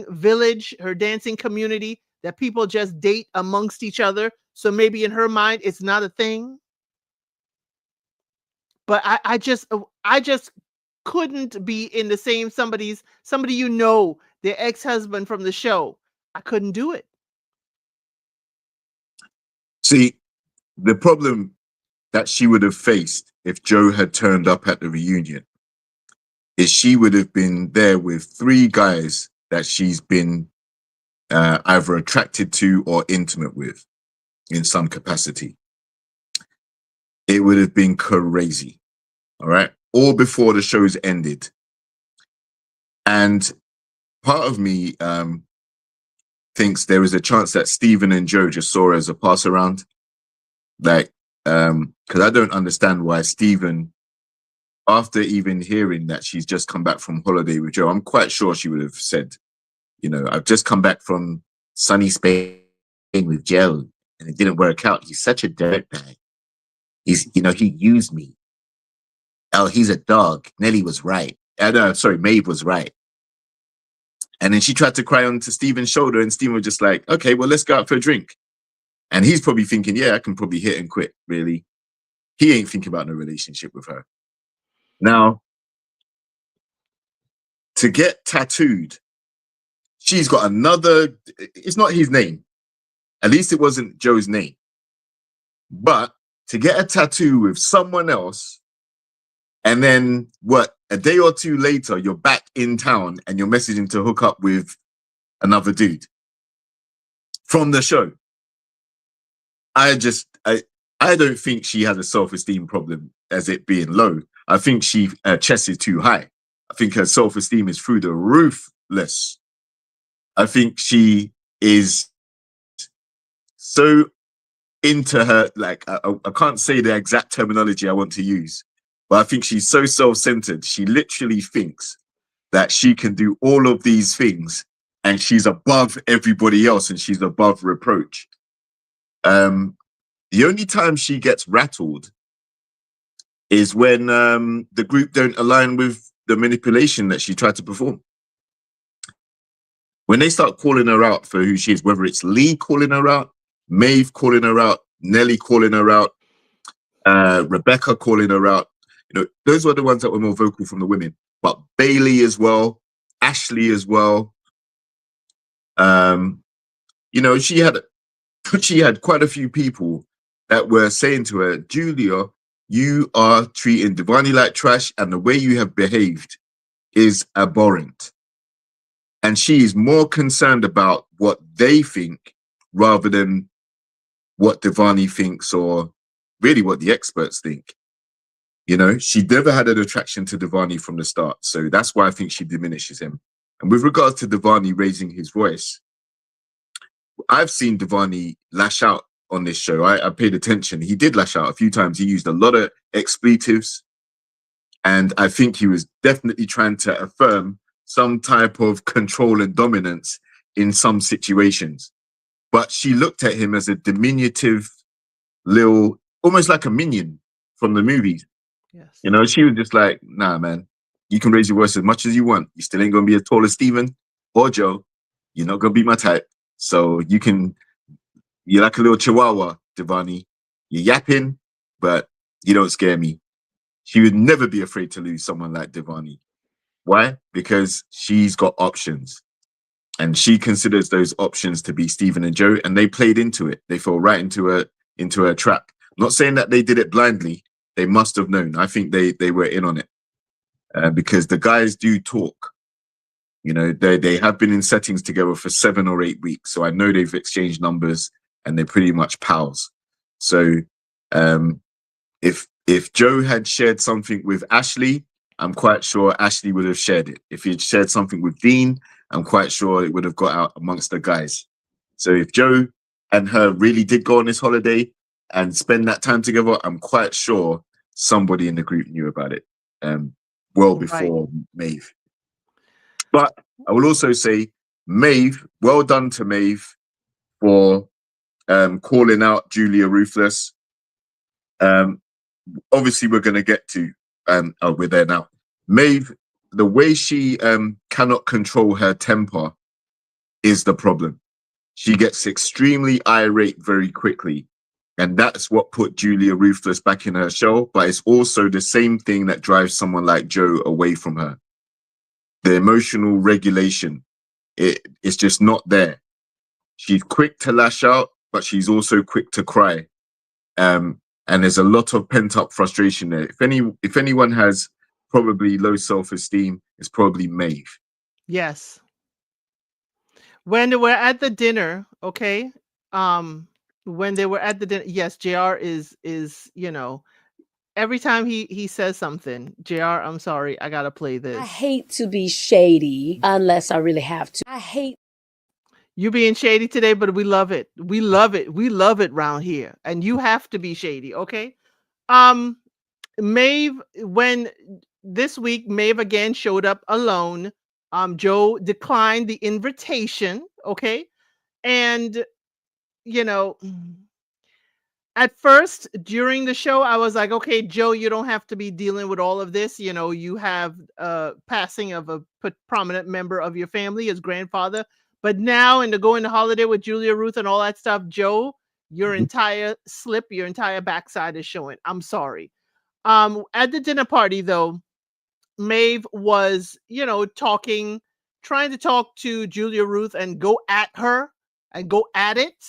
village, her dancing community, that people just date amongst each other. So maybe in her mind, it's not a thing. But I just couldn't be in the same somebody, their ex-husband from the show. I couldn't do it. See, the problem that she would have faced if Joe had turned up at the reunion is she would have been there with 3 guys that she's been either attracted to or intimate with in some capacity. It would have been crazy. All right. All before the show's ended. And part of me thinks there is a chance that Steven and Joe just saw her as a pass around. Like, because I don't understand why Steven, after even hearing that she's just come back from holiday with Joe, I'm quite sure she would have said, I've just come back from sunny Spain with Joe and it didn't work out. He's such a dirtbag. He used me. Oh, he's a dog. Nelly was right. Sorry, Maeve was right. And then she tried to cry onto Steven's shoulder and Steven was just like, okay, well, let's go out for a drink. And he's probably thinking, yeah, I can probably hit and quit, really. He ain't thinking about no relationship with her. Now, to get tattooed, she's got it's not his name. At least it wasn't Joe's name. But to get a tattoo with someone else, and then a day or 2 later, you're back in town and you're messaging to hook up with another dude from the show. I don't think she has a self-esteem problem as it being low. I think her chest is too high. I think her self-esteem is through the roofless. I think she is so into her, like, I can't say the exact terminology I want to use, But I think she's so self-centered. She literally thinks that she can do all of these things and she's above everybody else and she's above reproach. The only time she gets rattled is when the group don't align with the manipulation that she tried to perform. When they start calling her out for who she is, whether it's Lee calling her out, Maeve calling her out, Nelly calling her out, Rebecca calling her out, those were the ones that were more vocal from the women. But Bailey as well, Ashley as well. Um, she had she had quite a few people that were saying to her, Julia, you are treating Devani like trash, and the way you have behaved is abhorrent. And she is more concerned about what they think rather than what Devani thinks or really what the experts think. She never had an attraction to Devani from the start. So that's why I think she diminishes him. And with regards to Devani raising his voice, I've seen Devani lash out on this show. I paid attention. He did lash out a few times. He used a lot of expletives. And I think he was definitely trying to affirm some type of control and dominance in some situations. But she looked at him as a diminutive little, almost like a minion from the movies. Yes. She was just like, nah, man, you can raise your voice as much as you want. You still ain't going to be as tall as Steven or Joe. You're not going to be my type. So you're like a little chihuahua, Devani. You're yapping, but you don't scare me. She would never be afraid to lose someone like Devani. Why? Because she's got options. And she considers those options to be Stephen and Joe, and they played into it. They fell right into a trap. Not saying that they did it blindly. They must have known. I think they were in on it because the guys do talk. They have been in settings together for 7 or 8 weeks, so I know they've exchanged numbers and they're pretty much pals. So if Joe had shared something with Ashley, I'm quite sure Ashley would have shared it. If he had shared something with Dean, I'm quite sure it would have got out amongst the guys. So if Joe and her really did go on this holiday and spend that time together, I'm quite sure somebody in the group knew about it well before Maeve. But I will also say, Maeve, well done to Maeve for calling out Julia Ruthless. Obviously, we're going to get to, we're there now. Maeve, the way she cannot control her temper is the problem. She gets extremely irate very quickly. And that's what put Julia Ruthless back in her shell. But it's also the same thing that drives someone like Joe away from her. The emotional regulation, it's just not there. She's quick to lash out, but she's also quick to cry. And there's a lot of pent-up frustration there. If anyone has probably low self-esteem, it's probably Maeve. Yes. When they were at the dinner, okay? When they were at the dinner, yes, JR is every time he says something, JR, I'm sorry, I gotta play this. I hate to be shady unless I really have to. I hate you being shady today, but we love it. We love it. We love it round here. And you have to be shady, okay? Maeve, when this week Maeve again showed up alone, Joe declined the invitation, okay? And you know, at first during the show I was like, okay, Joe, you don't have to be dealing with all of this. You have passing of a prominent member of your family, his grandfather. But now in the going to holiday with Julia Ruth and all that stuff, Joe, your entire slip, your entire backside is showing. I'm sorry. At the dinner party though, Maeve was, trying to talk to Julia Ruth and go at her and go at it.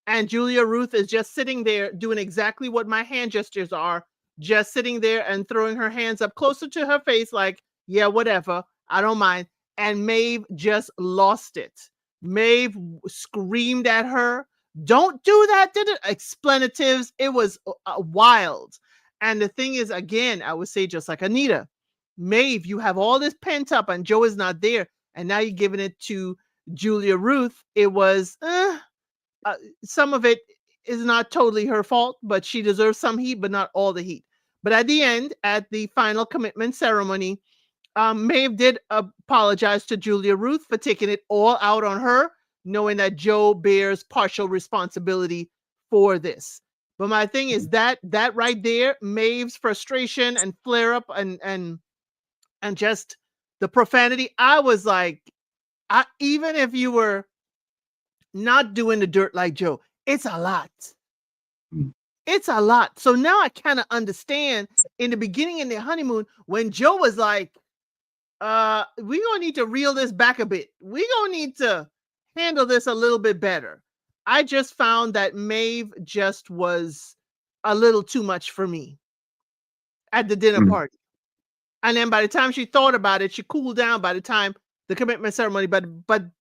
And Julia Ruth is just sitting there doing exactly what my hand gestures are, just sitting there and throwing her hands up closer to her face, like, yeah, whatever, I don't mind. And Maeve just lost it. Maeve screamed at her, don't do that, did it? Explanatives. It was wild. And the thing is, again, I would say just like Anita, Maeve, you have all this pent up and Joe is not there. And now you're giving it to Julia Ruth. It was, some of it is not totally her fault, but she deserves some heat, but not all the heat. But at the end, at the final commitment ceremony, Maeve did apologize to Julia Ruth for taking it all out on her, knowing that Joe bears partial responsibility for this. But my thing is that right there, Maeve's frustration and flare up and just the profanity. I was like, even if you were not doing the dirt like Joe, it's a lot. Mm. It's a lot. So now I kind of understand in the beginning in their honeymoon when Joe was like, we gonna need to reel this back a bit. We gonna need to handle this a little bit better. I just found that Maeve just was a little too much for me at the dinner Mm. party. And then by the time she thought about it, she cooled down by the time the commitment ceremony. But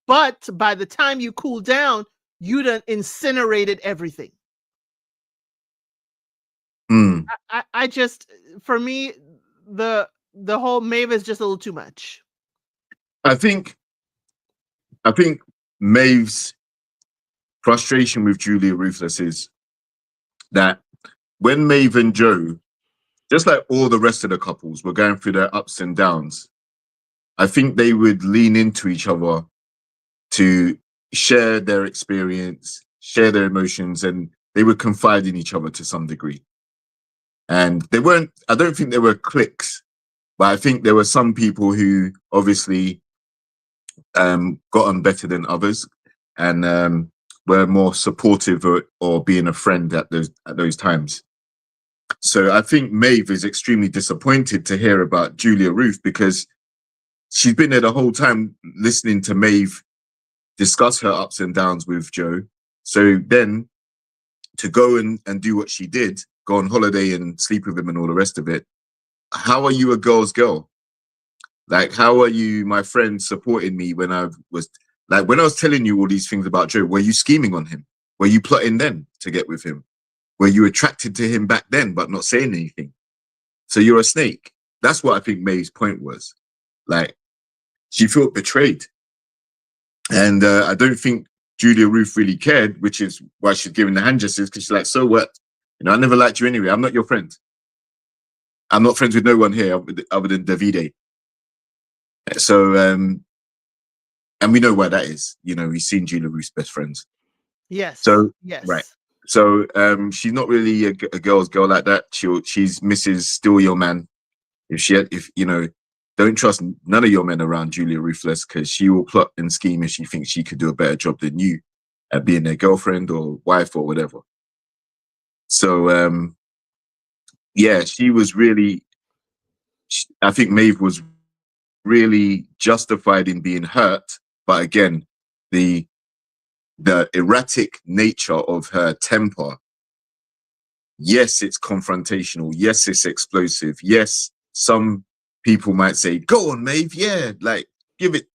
by the time you cool down, you done incinerated everything. Mm. I just, for me, the whole Maeve is just a little too much. I think Maeve's frustration with Julia Ruthless is that when Maeve and Joe, just like all the rest of the couples, were going through their ups and downs, I think they would lean into each other to share their experience, share their emotions, and they would confide in each other to some degree. And they weren't, I don't think there were cliques, but I think there were some people who obviously got on better than others and were more supportive or being a friend at those times. So I think Maeve is extremely disappointed to hear about Julia Ruth because she's been there the whole time listening to Maeve discuss her ups and downs with Joe. So then to go and do what she did, go on holiday and sleep with him and all the rest of it, how are you a girl's girl? Like, how are you, my friend, supporting me when I was telling you all these things about Joe? Were you scheming on him? Were you plotting then to get with him? Were you attracted to him back then, but not saying anything? So you're a snake. That's what I think Maeve's point was. Like, she felt betrayed. And I don't think Julia Ruth really cared, which is why she's giving the hand gestures, because she's like, so what? You know, I never liked you anyway. I'm not your friend. I'm not friends with no one here other than Davide. So, and we know why that is. You know, we've seen Julia Ruth's best friends. Yes. So, yes. Right. So, she's not really a girl's girl like that. She's Mrs. Still Your Man. If you know, don't trust none of your men around Julia Ruthless because she will plot and scheme if she thinks she could do a better job than you at being their girlfriend or wife or whatever. So, yeah, she was really. I think Maeve was really justified in being hurt, but again, the erratic nature of her temper. Yes, it's confrontational. Yes, it's explosive. Yes, some people might say, "Go on, Maeve. Yeah, like give it."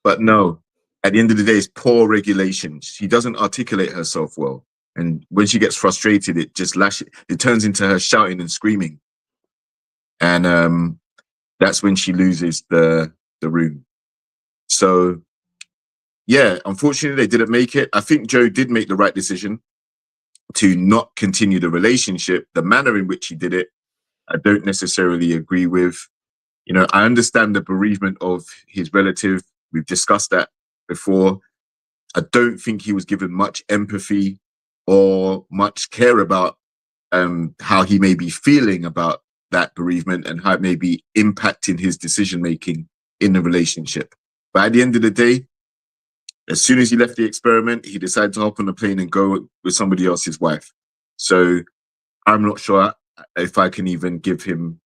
But no, at the end of the day, it's poor regulation. She doesn't articulate herself well, and when she gets frustrated, it just it turns into her shouting and screaming, and that's when she loses the room. So, yeah, unfortunately, they didn't make it. I think Joe did make the right decision to not continue the relationship. The manner in which he did it, I don't necessarily agree with. You know, I understand the bereavement of his relative. We've discussed that before. I don't think he was given much empathy or much care about how he may be feeling about that bereavement and how it may be impacting his decision making in the relationship. But at the end of the day, as soon as he left the experiment, he decided to hop on a plane and go with somebody else's wife. So I'm not sure if I can even give him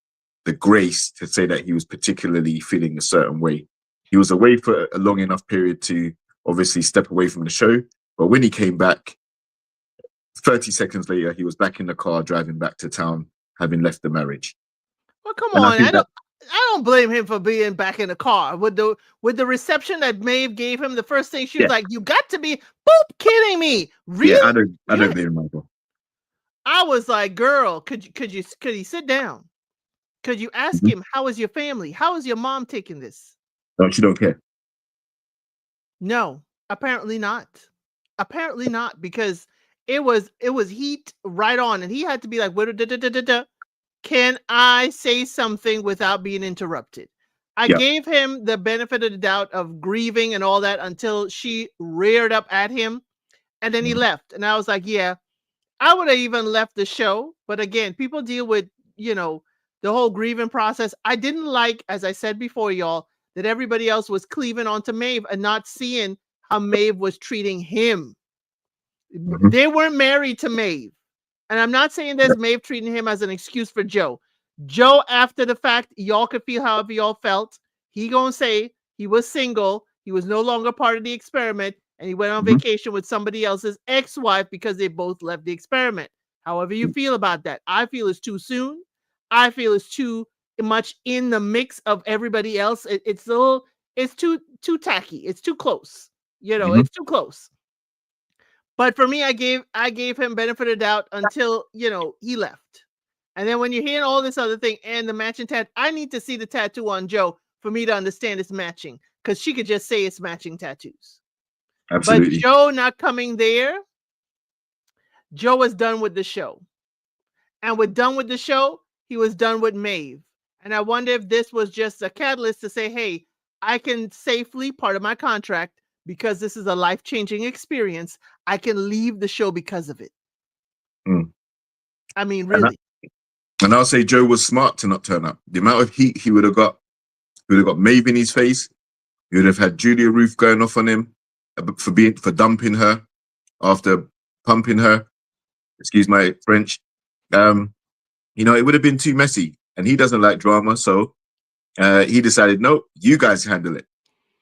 the grace to say that he was particularly feeling a certain way. He was away for a long enough period to obviously step away from the show. But when he came back, 30 seconds later, he was back in the car driving back to town, having left the marriage. Well, come And I on. think I don't blame him for being back in the car with the reception that Maeve gave him. The first thing she was Yeah. like, "You got to be kidding me, really?" Yeah, I don't blame him, Michael. I was like, "Girl, could he sit down? Could you ask him how is your family? How is your mom taking this?" No, she don't care. No, apparently not. Apparently not, because it was heat right on, and he had to be like, "What?" can I say something without being interrupted? I Yeah. gave him the benefit of the doubt of grieving and all that until she reared up at him, and then he Mm. left. And I was like, yeah, I would have even left the show. But again, people deal with, you know, the whole grieving process. I didn't like, as I said before, y'all, that everybody else was cleaving onto Maeve and not seeing how Maeve was treating him. Mhm. They weren't married to Maeve. And I'm not saying Yeah. there's Maeve treating him as an excuse for Joe. Joe, after the fact, y'all could feel however y'all felt. He gonna say he was single, he was no longer part of the experiment, and he went on Mhm. vacation with somebody else's ex-wife because they both left the experiment. However you feel about that, I feel it's too soon. I feel it's too much in the mix of everybody else. It's a little, it's too tacky. It's too close. You know, Mhm. it's too close. But for me, I gave him benefit of doubt until, you know, he left. And then when you're hearing all this other thing and the matching tattoo, I need to see the tattoo on Joe for me to understand it's matching. Because she could just say it's matching tattoos. But Absolutely. Joe not coming there, Joe was done with the show. And with done with the show, he was done with Maeve. And I wonder if this was just a catalyst to say, hey, I can safely, part of my contract, because this is a life-changing experience, I can leave the show because of it. Mm. I mean, And, really. and I'll say Joe was smart to not turn up. The amount of heat he would have got, he would have got Maeve in his face. He would have had Julia Ruth going off on him for dumping her after pumping her. Excuse my French. Um, you know, it would have been too messy. And he doesn't like drama, so he decided, no, you guys handle it.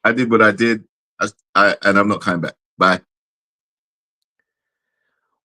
I did what I did, and I'm not coming back. Bye.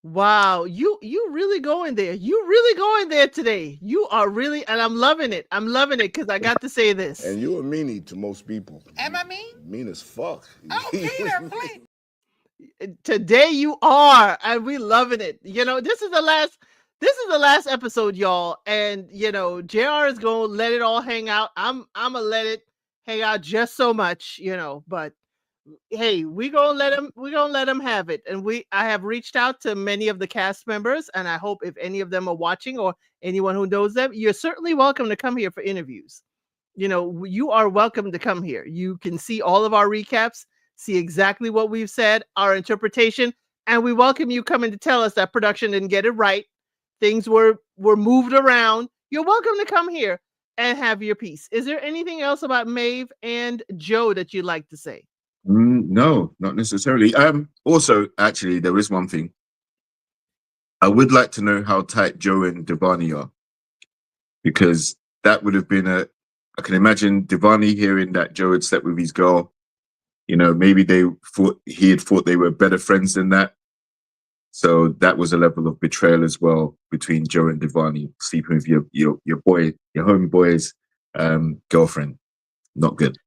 Wow, you really going there. You really going there today. You are really, and I'm loving it. I'm loving it because I got to say this. And you're a meanie to most people. Am I mean? Mean as fuck. Oh, Peter, please. Today you are, and we loving it. You know, this is the last episode, y'all. And you know, JR is gonna let it all hang out. I'm gonna let it hang out just so much, you know, but hey, we gonna let him have it. And I have reached out to many of the cast members, and I hope if any of them are watching or anyone who knows them, you're certainly welcome to come here for interviews. You know, you are welcome to come here. You can see all of our recaps, see exactly what we've said, our interpretation, and we welcome you coming to tell us that production didn't get it right. Things were moved around. You're welcome to come here and have your piece. Is there anything else about Maeve and Joe that you'd like to say? No, not necessarily. Also, actually, there is one thing. I would like to know how tight Joe and Devani are, because that would have been I can imagine Devani hearing that Joe had slept with his girl. You know, maybe he had thought they were better friends than that. So that was a level of betrayal as well between Joe and Devani, sleeping with your boy, your homeboy's girlfriend. Not good.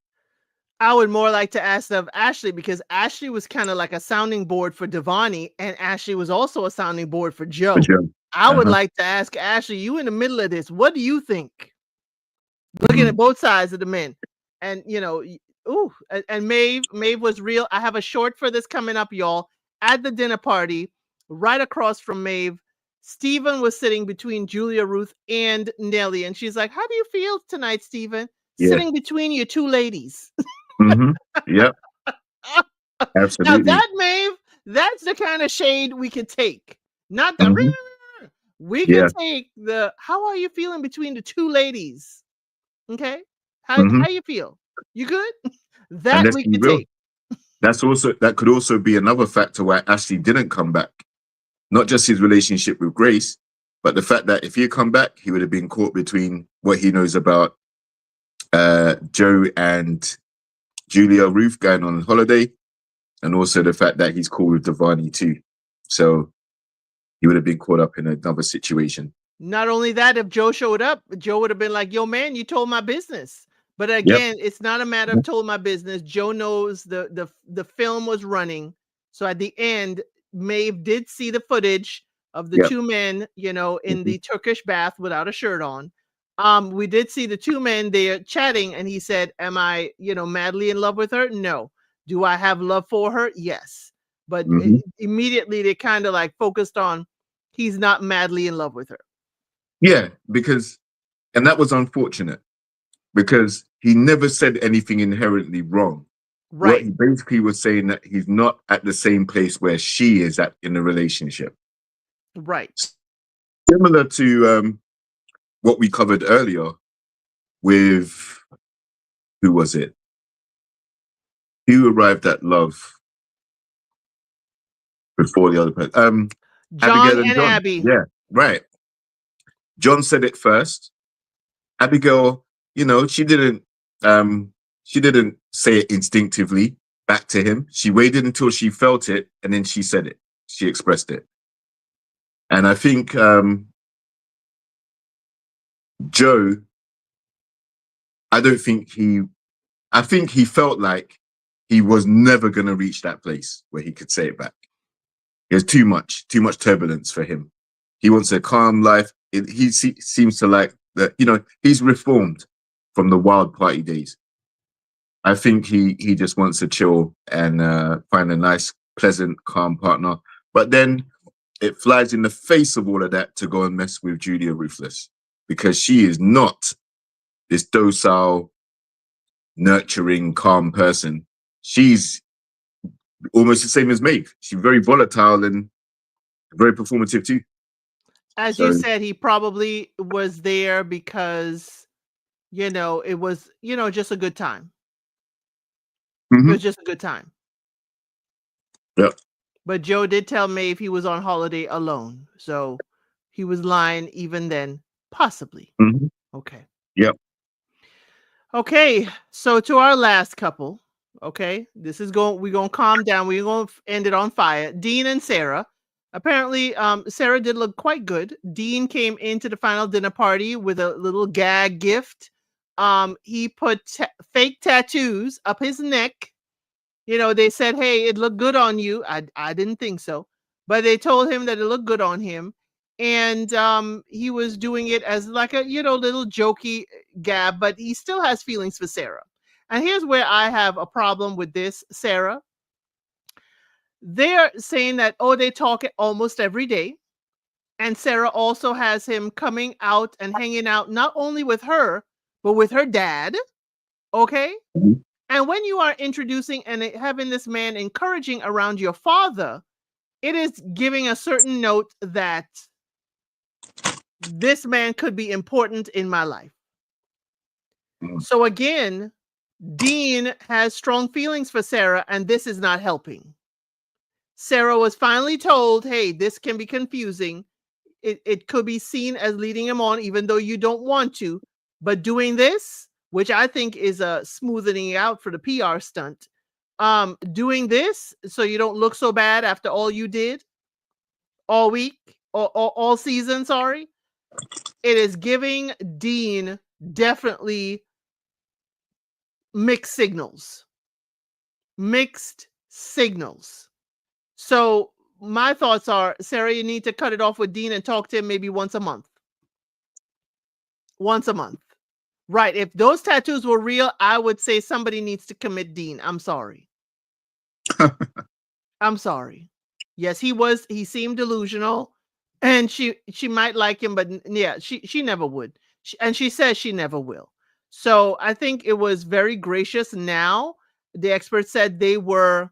I would more like to ask of Ashley because Ashley was kind of like a sounding board for Devani, and Ashley was also a sounding board for But Joe. Joe, I would uh-huh. like to ask Ashley, you in the middle of this, what do you think? Looking at Mhm. both sides of the men, and you know, ooh, and Maeve was real. I have a short for this coming up, y'all. At the dinner party, right across from Maeve, Stephen was sitting between Julia Ruth and Nellie, and she's like, "How do you feel tonight, Stephen? Yeah. Sitting between you two ladies." Mm-hmm. Yep. Now Absolutely. that Maeve, that's the kind of shade we could take. Not the Hmm. we could Yeah. take the how are you feeling between the two ladies? Okay. Hmm. How you feel? You good? And That let's we be could real. take. That could also be another factor why Ashley didn't come back. Not just his relationship with Grace, but the fact that if he had come back, he would have been caught between what he knows about Joe and Julia Ruth going on holiday, and also the fact that he's cool with Devani too. So he would have been caught up in another situation. Not only that, if Joe showed up, Joe would have been like, "Yo, man, you told my business." But Yep. again, it's not a matter of told my business. Joe knows the film was running. So at the end, Maeve did see the footage of the Yep. two men, you know, in Hmm. the Turkish bath without a shirt on. We did see the two men there chatting, and he said, "Am I, you know, madly in love with her? No. Do I have love for her? Yes." But Hmm. immediately they kind of like focused on he's not madly in love with her. Yeah, because, and that was unfortunate because he never said anything inherently wrong. What Right. he basically was saying that he's not at the same place where she is at in the relationship. Right. Similar to what we covered earlier with, who was it? Who arrived at love before the other person? John Abigail and and John. Abby. Yeah, right. John said it first. Abigail, she didn't say it instinctively back to him. She waited until she felt it and then she said it. She expressed it. And I think Joe, I don't think he I think he felt like he was never gonna reach that place where he could say it back. There's too much turbulence for him. He wants a calm life. He seems to like that, he's reformed from the wild party days. I think he just wants to chill and find a nice, pleasant, calm partner. But then it flies in the face of all of that to go and mess with Julia Ruthless because she is not this docile, nurturing, calm person. She's almost the same as Maeve. She's very volatile and very performative too. As you So, said, he probably was there because, it was, just a good time. It mhm, was just a good time. yeah, But Joe did tell Maeve he was on holiday alone. So he was lying even then, possibly. mhm, Okay. yeah, Okay. So to our last couple. Okay. We're going to calm down. We're going to end it on fire. Dean and Sarah. Apparently, Sarah did look quite good. Dean came into the final dinner party with a little gag gift. He put fake tattoos up his neck. They said, "Hey, it looked good on you." I didn't think so, but they told him that it looked good on him, and he was doing it as like a little jokey gab, but he still has feelings for Sarah. And here's where I have a problem with this, Sarah. They're saying that they talk almost every day, and Sarah also has him coming out and hanging out not only with her but with her dad. Okay. mhm, And when you are introducing and having this man encouraging around your father, it is giving a certain note that this man could be important in my life. mhm. So again, Dean has strong feelings for Sarah, and this is not helping. Sarah was finally told, hey, this can be confusing. It could be seen as leading him on, even though you don't want to. But doing this, which I think is a smoothing out for the PR stunt, doing this so you don't look so bad after all you did all week, or all season, sorry. It is giving Dean definitely mixed signals. Mixed signals. So my thoughts are, Sarah, you need to cut it off with Dean and talk to him maybe once a month. Once a month. Right. If those tattoos were real, I would say somebody needs to commit Dean. I'm sorry. I'm sorry. Yes, he seemed delusional, and she might like him, but yeah, she never would. And she says she never will. So I think it was very gracious. Now the experts said they were,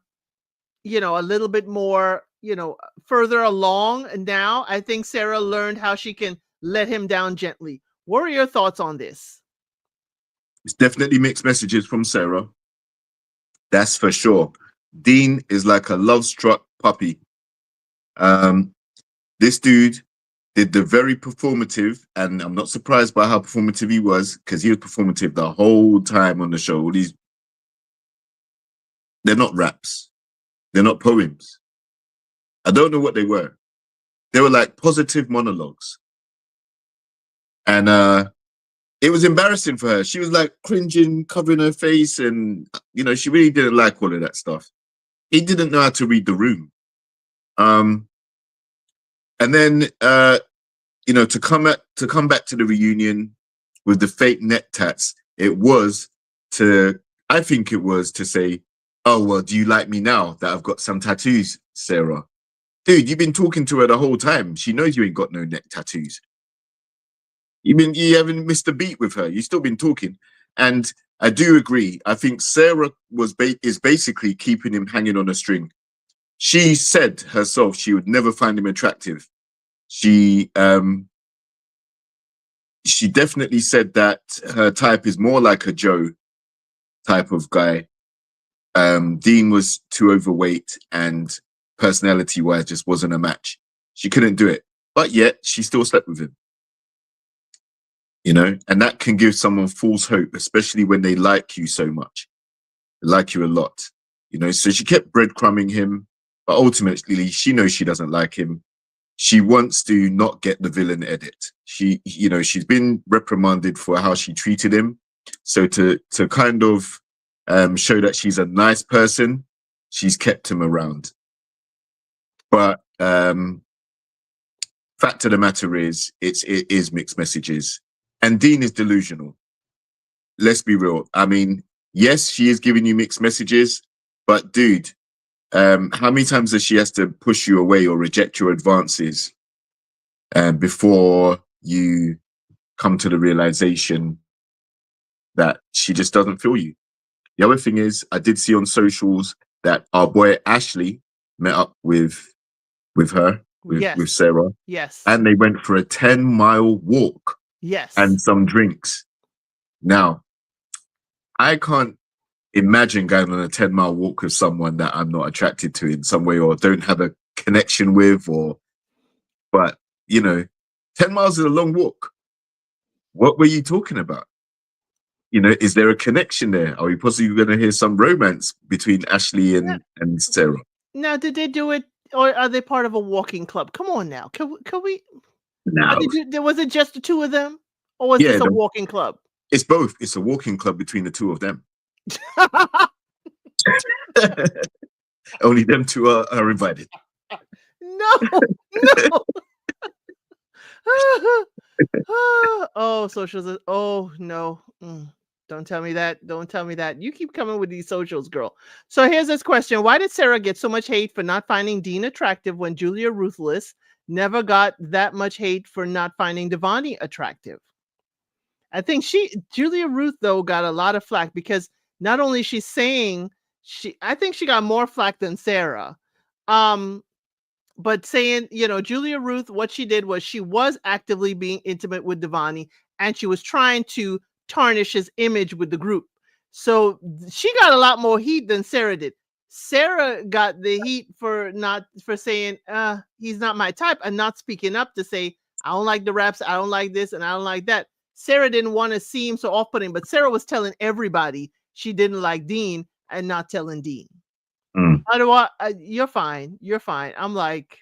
a little bit more, further along. And now I think Sarah learned how she can let him down gently. What are your thoughts on this? It's definitely mixed messages from Sarah. That's for sure. Dean is like a love-struck puppy. Um, this dude did the very performative, and I'm not surprised by how performative he was because he was performative the whole time on the show. They're not raps, they're not poems. I don't know what they were. They were like positive monologues, and it was embarrassing for her. She was like cringing, covering her face, and she really didn't like all of that stuff. He didn't know how to read the room. And then to come back to the reunion with the fake neck tats, I think it was to say, oh well, do you like me now that I've got some tattoos, Sarah? Dude, you've been talking to her the whole time. She knows you ain't got no neck tattoos. You haven't missed a beat with her. You've still been talking, and I do agree. I think Sarah is basically keeping him hanging on a string. She said herself she would never find him attractive. She definitely said that her type is more like a Joe type of guy. Dean was too overweight and personality-wise just wasn't a match. She couldn't do it, but yet she still slept with him. You know, and that can give someone false hope, especially when they like you so much, they like you a lot. You know, so she kept breadcrumbing him, but ultimately she knows she doesn't like him. She wants to not get the villain edit. She's been reprimanded for how she treated him. So to kind of show that she's a nice person, she's kept him around. But fact of the matter is, it is mixed messages. And Dean is delusional. Let's be real. I mean, yes, she is giving you mixed messages, but dude, how many times does she has to push you away or reject your advances before you come to the realization that she just doesn't feel you? The other thing is, I did see on socials that our boy Ashley met up with her, with Sarah. Yes. And they went for a 10-mile walk. Yes. And some drinks. Now, I can't imagine going on a 10-mile walk with someone that I'm not attracted to in some way or don't have a connection with, but 10 miles is a long walk. What were you talking about? You know, is there a connection there? Are we possibly going to hear some romance between Ashley and Sarah? Now, did they do it, or are they part of a walking club? Come on now. Can we? No. Was it just the two of them? Or was this a walking club? It's both. It's a walking club between the two of them. Only them two are invited. No. Oh, socials. Oh, no. Don't tell me that. Don't tell me that. You keep coming with these socials, girl. So here's this question. Why did Sarah get so much hate for not finding Dean attractive when Julia Ruthless never got that much hate for not finding Devani attractive? I think Julia Ruth, though, got a lot of flack because not only she's saying I think she got more flack than Sarah. But saying, Julia Ruth, what she did was she was actively being intimate with Devani and she was trying to tarnish his image with the group. So she got a lot more heat than Sarah did. Sarah got the heat for saying, he's not my type and not speaking up to say, I don't like the raps, I don't like this, and I don't like that. Sarah didn't want to seem so off-putting, but Sarah was telling everybody she didn't like Dean and not telling Dean. How do you're fine. You're fine. I'm like,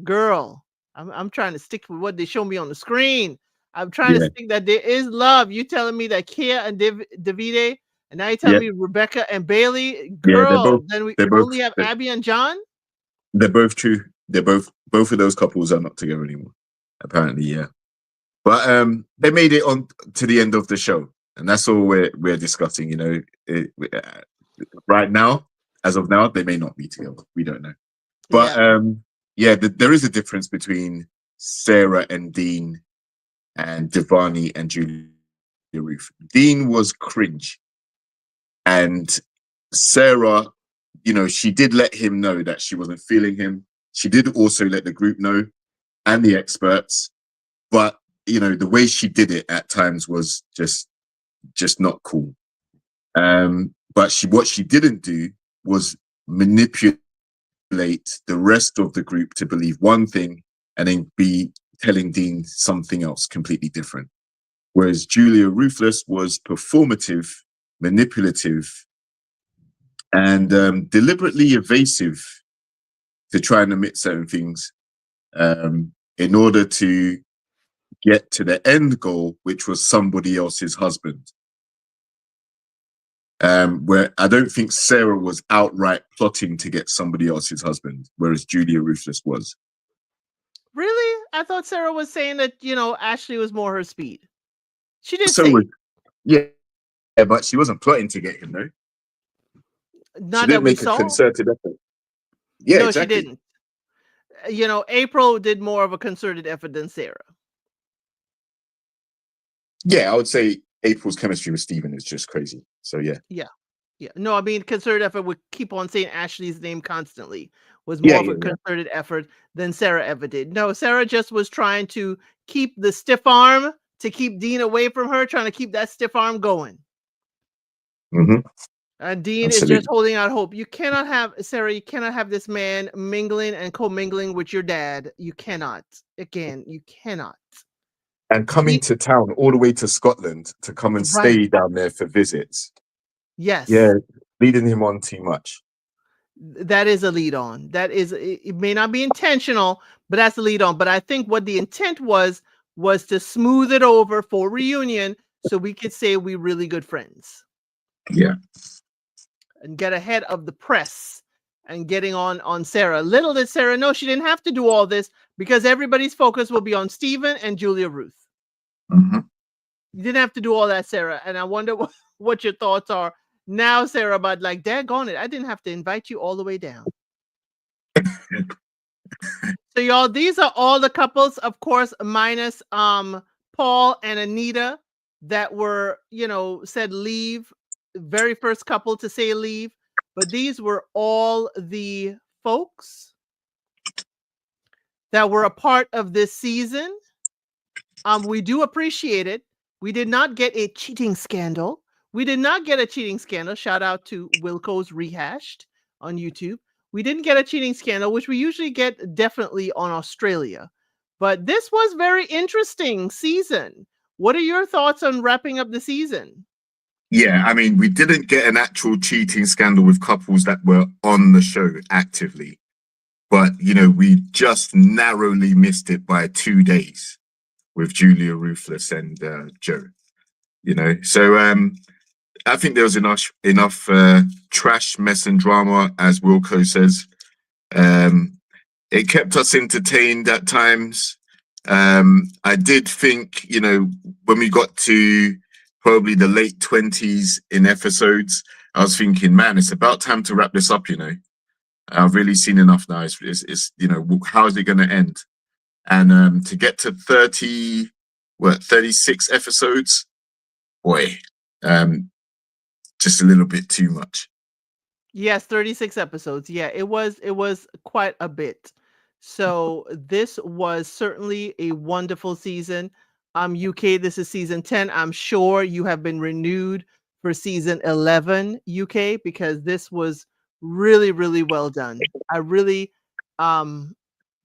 girl, I'm trying to stick with what they show me on the screen. I'm trying to stick that there is love. You telling me that Kia and Davide, and now you're telling me Rebecca and Bailey, girl. Then we only have Abby and John. They're both true. They're both of those couples are not together anymore. Apparently, yeah. But they made it on to the end of the show, and that's all we're discussing. You know, right now, as of now, they may not be together. We don't know. But there is a difference between Sarah and Dean and Devani and Julia Ruth. Dean was cringe. And Sarah, she did let him know that she wasn't feeling him. She did also let the group know and the experts. But, the way she did it at times was just not cool. But what she didn't do was manipulate the rest of the group to believe one thing and then be telling Dean something else completely different. Whereas Julia Ruthless was performative, manipulative, and deliberately evasive to try and omit certain things in order to get to the end goal, which was somebody else's husband. Where I don't think Sarah was outright plotting to get somebody else's husband, whereas Julia Ruthless was. Really? I thought Sarah was saying that, Ashley was more her speed. She did say. Yeah, but she wasn't plotting to get him, though. Not she didn't that we make saw. A concerted effort. Yeah, no, exactly. She didn't. April did more of a concerted effort than Sarah. Yeah, I would say April's chemistry with Steven is just crazy. So yeah. Yeah. Yeah. No, I mean, concerted effort would keep on saying Ashley's name constantly was Yeah, more of yeah, a yeah. concerted effort than Sarah ever did. No, Sarah just was trying to keep the stiff arm to keep Dean away from her, trying to keep that stiff arm going. Mm-hmm. And Dean is just Absolutely. holding out hope. You cannot have, Sarah, you cannot have this man mingling and commingling with your dad. You cannot. Again, you cannot. And coming He, to town all the way to Scotland to come and right. stay down there for visits. Yeah, Yes. leading him on too much. That is a lead on. That is, it may not be intentional, but that's a lead on. But I think what the intent was to smooth it over for reunion so we could say we're really good friends Yeah. and get ahead of the press and getting on Sarah. Little did Sarah know she didn't have to do all this because everybody's focus will be on Stephen and Julia Ruth. Mm-hmm. You didn't have to do all that, Sarah. And I wonder what your thoughts are now, Sarah, about like, daggone it, I didn't have to invite you all the way down. So y'all, these are all the couples, of course, minus Paul and Anita that were, said leave. Very first couple to say leave. But these were all the folks that were a part of this season. We do appreciate it. We did not get a cheating scandal. We did not get a cheating scandal. Shout out to Wilco's Rehashed on YouTube. We didn't get a cheating scandal, which we usually get definitely on Australia. But this was very interesting season. What are your thoughts on wrapping up the season? Yeah, I mean, we didn't get an actual cheating scandal with couples that were on the show actively, but we just narrowly missed it by 2 days with Julia Ruthless and Joe. So I think there was enough trash, mess, and drama, as Wilco says. It kept us entertained at times. I did think, when we got to probably the late 20s in episodes, I was thinking, man, it's about time to wrap this up. I've really seen enough now. It's how is it going to end? And to get to 36 episodes, boy, just a little bit too much. Yes, 36 episodes. Yeah, it was quite a bit. So this was certainly a wonderful season. UK, this is season 10. I'm sure you have been renewed for season 11 UK because this was really, really well done. I really um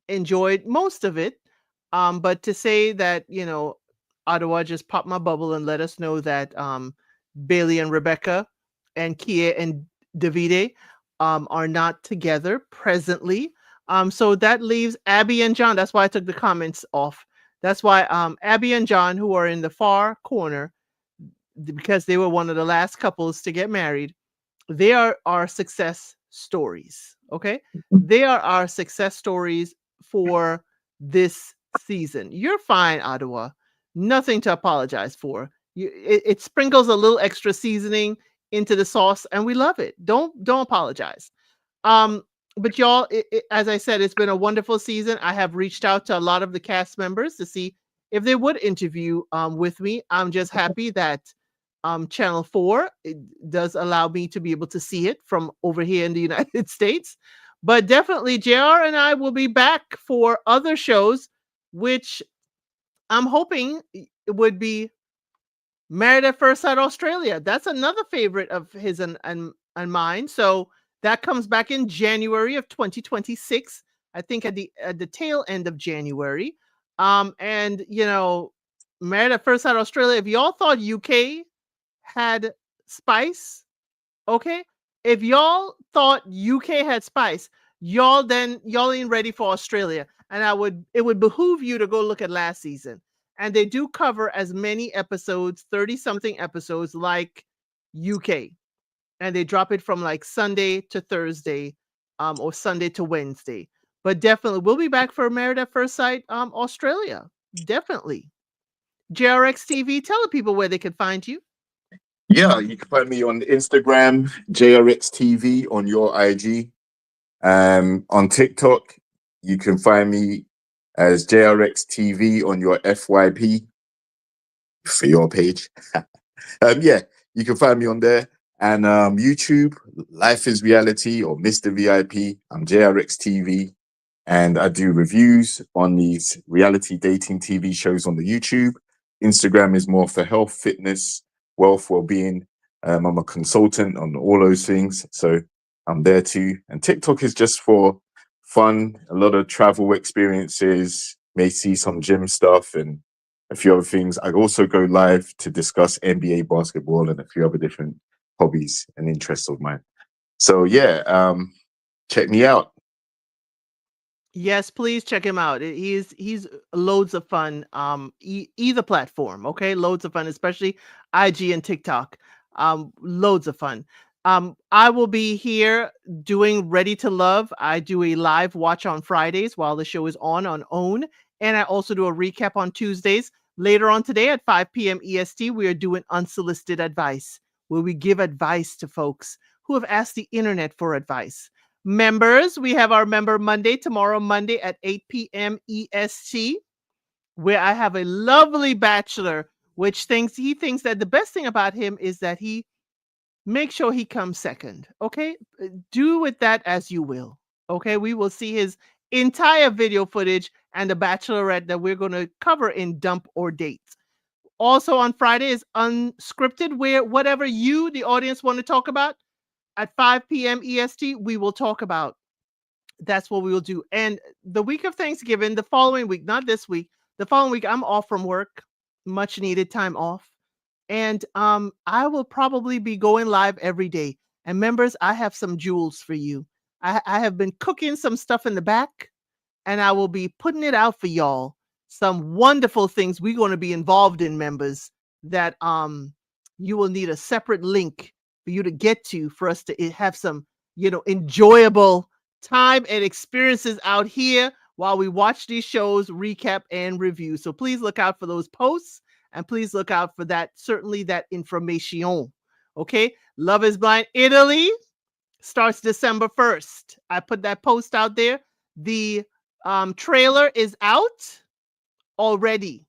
enjoyed most of it. But to say that, Ottawa just popped my bubble and let us know that Bailey and Rebecca and Kia and Davide are not together presently. So that leaves Abby and John. That's why I took the comments off. That's why Abby and John, who are in the far corner, because they were one of the last couples to get married, they are our success stories. Okay. They are our success stories for this season. You're fine, Ottawa. Nothing to apologize for. It sprinkles a little extra seasoning into the sauce and we love it. Don't apologize. Um, but y'all, as I said, it's been a wonderful season. I have reached out to a lot of the cast members to see if they would interview with me. I'm just happy that Channel 4 it does allow me to be able to see it from over here in the United States. But definitely, JR and I will be back for other shows, which I'm hoping it would be Married at First Sight Australia. That's another favorite of his and mine. So that comes back in January of 2026. I think at the tail end of January. And Married at First Sight Australia. If y'all thought UK had spice, okay? If y'all thought UK had spice, y'all ain't ready for Australia. And it would behoove you to go look at last season. And they do cover as many episodes, 30 something episodes like UK. And they drop it from like Sunday to Thursday, or Sunday to Wednesday. But definitely we'll be back for Married at First Sight, Australia. Definitely. JRX TV, tell the people where they can find you. Yeah, you can find me on Instagram, JRXTV on your IG. On TikTok, you can find me as JRXTV on your FYP. for your page. Yeah, you can find me on there. And YouTube, Life is Reality or Mr. VIP. I'm JRX TV. And I do reviews on these reality dating TV shows on the YouTube. Instagram is more for health, fitness, wealth, well-being. I'm a consultant on all those things, so I'm there too. And TikTok is just for fun, a lot of travel experiences, may see some gym stuff and a few other things. I also go live to discuss NBA basketball and a few other different hobbies and interests of mine. So yeah, check me out. Yes, please check him out. He's loads of fun. Either platform, okay? Loads of fun, especially IG and TikTok. Loads of fun. I will be here doing Ready to Love. I do a live watch on Fridays while the show is on OWN, and I also do a recap on Tuesdays. Later on today at 5 p.m. EST, we are doing Unsolicited Advice, where we give advice to folks who have asked the internet for advice. Members, we have our Member Monday tomorrow, Monday at 8 p.m. EST, where I have a lovely bachelor, which he thinks that the best thing about him is that he makes sure he comes second. Okay, do with that as you will. Okay, we will see his entire video footage and the bachelorette that we're going to cover in Dump or Date. Also on Friday is Unscripted, where whatever you, the audience, want to talk about at 5 p.m. EST, we will talk about. That's what we will do. And the week of Thanksgiving, the following week, not this week, the following week, I'm off from work, much needed time off. And I will probably be going live every day. And members, I have some jewels for you. I have been cooking some stuff in the back, and I will be putting it out for y'all. Some wonderful things we're going to be involved in, members, that you will need a separate link for you to get to for us to have some, enjoyable time and experiences out here while we watch these shows, recap and review. So please look out for those posts, and please look out for that, certainly that information. Okay? Love is Blind Italy starts December 1st. I put that post out there. The trailer is out already.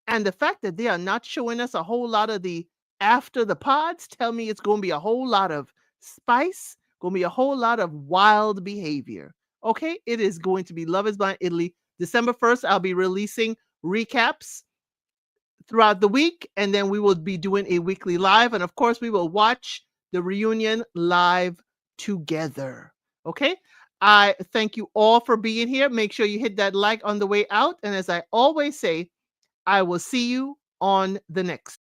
And the fact that they are not showing us a whole lot of the after the pods tell me it's going to be a whole lot of spice, going to be a whole lot of wild behavior. Okay, it is going to be Love is Blind Italy. December 1st, I'll be releasing recaps throughout the week, and then we will be doing a weekly live. And of course, we will watch the reunion live together. Okay, I thank you all for being here. Make sure you hit that like on the way out. And as I always say, I will see you on the next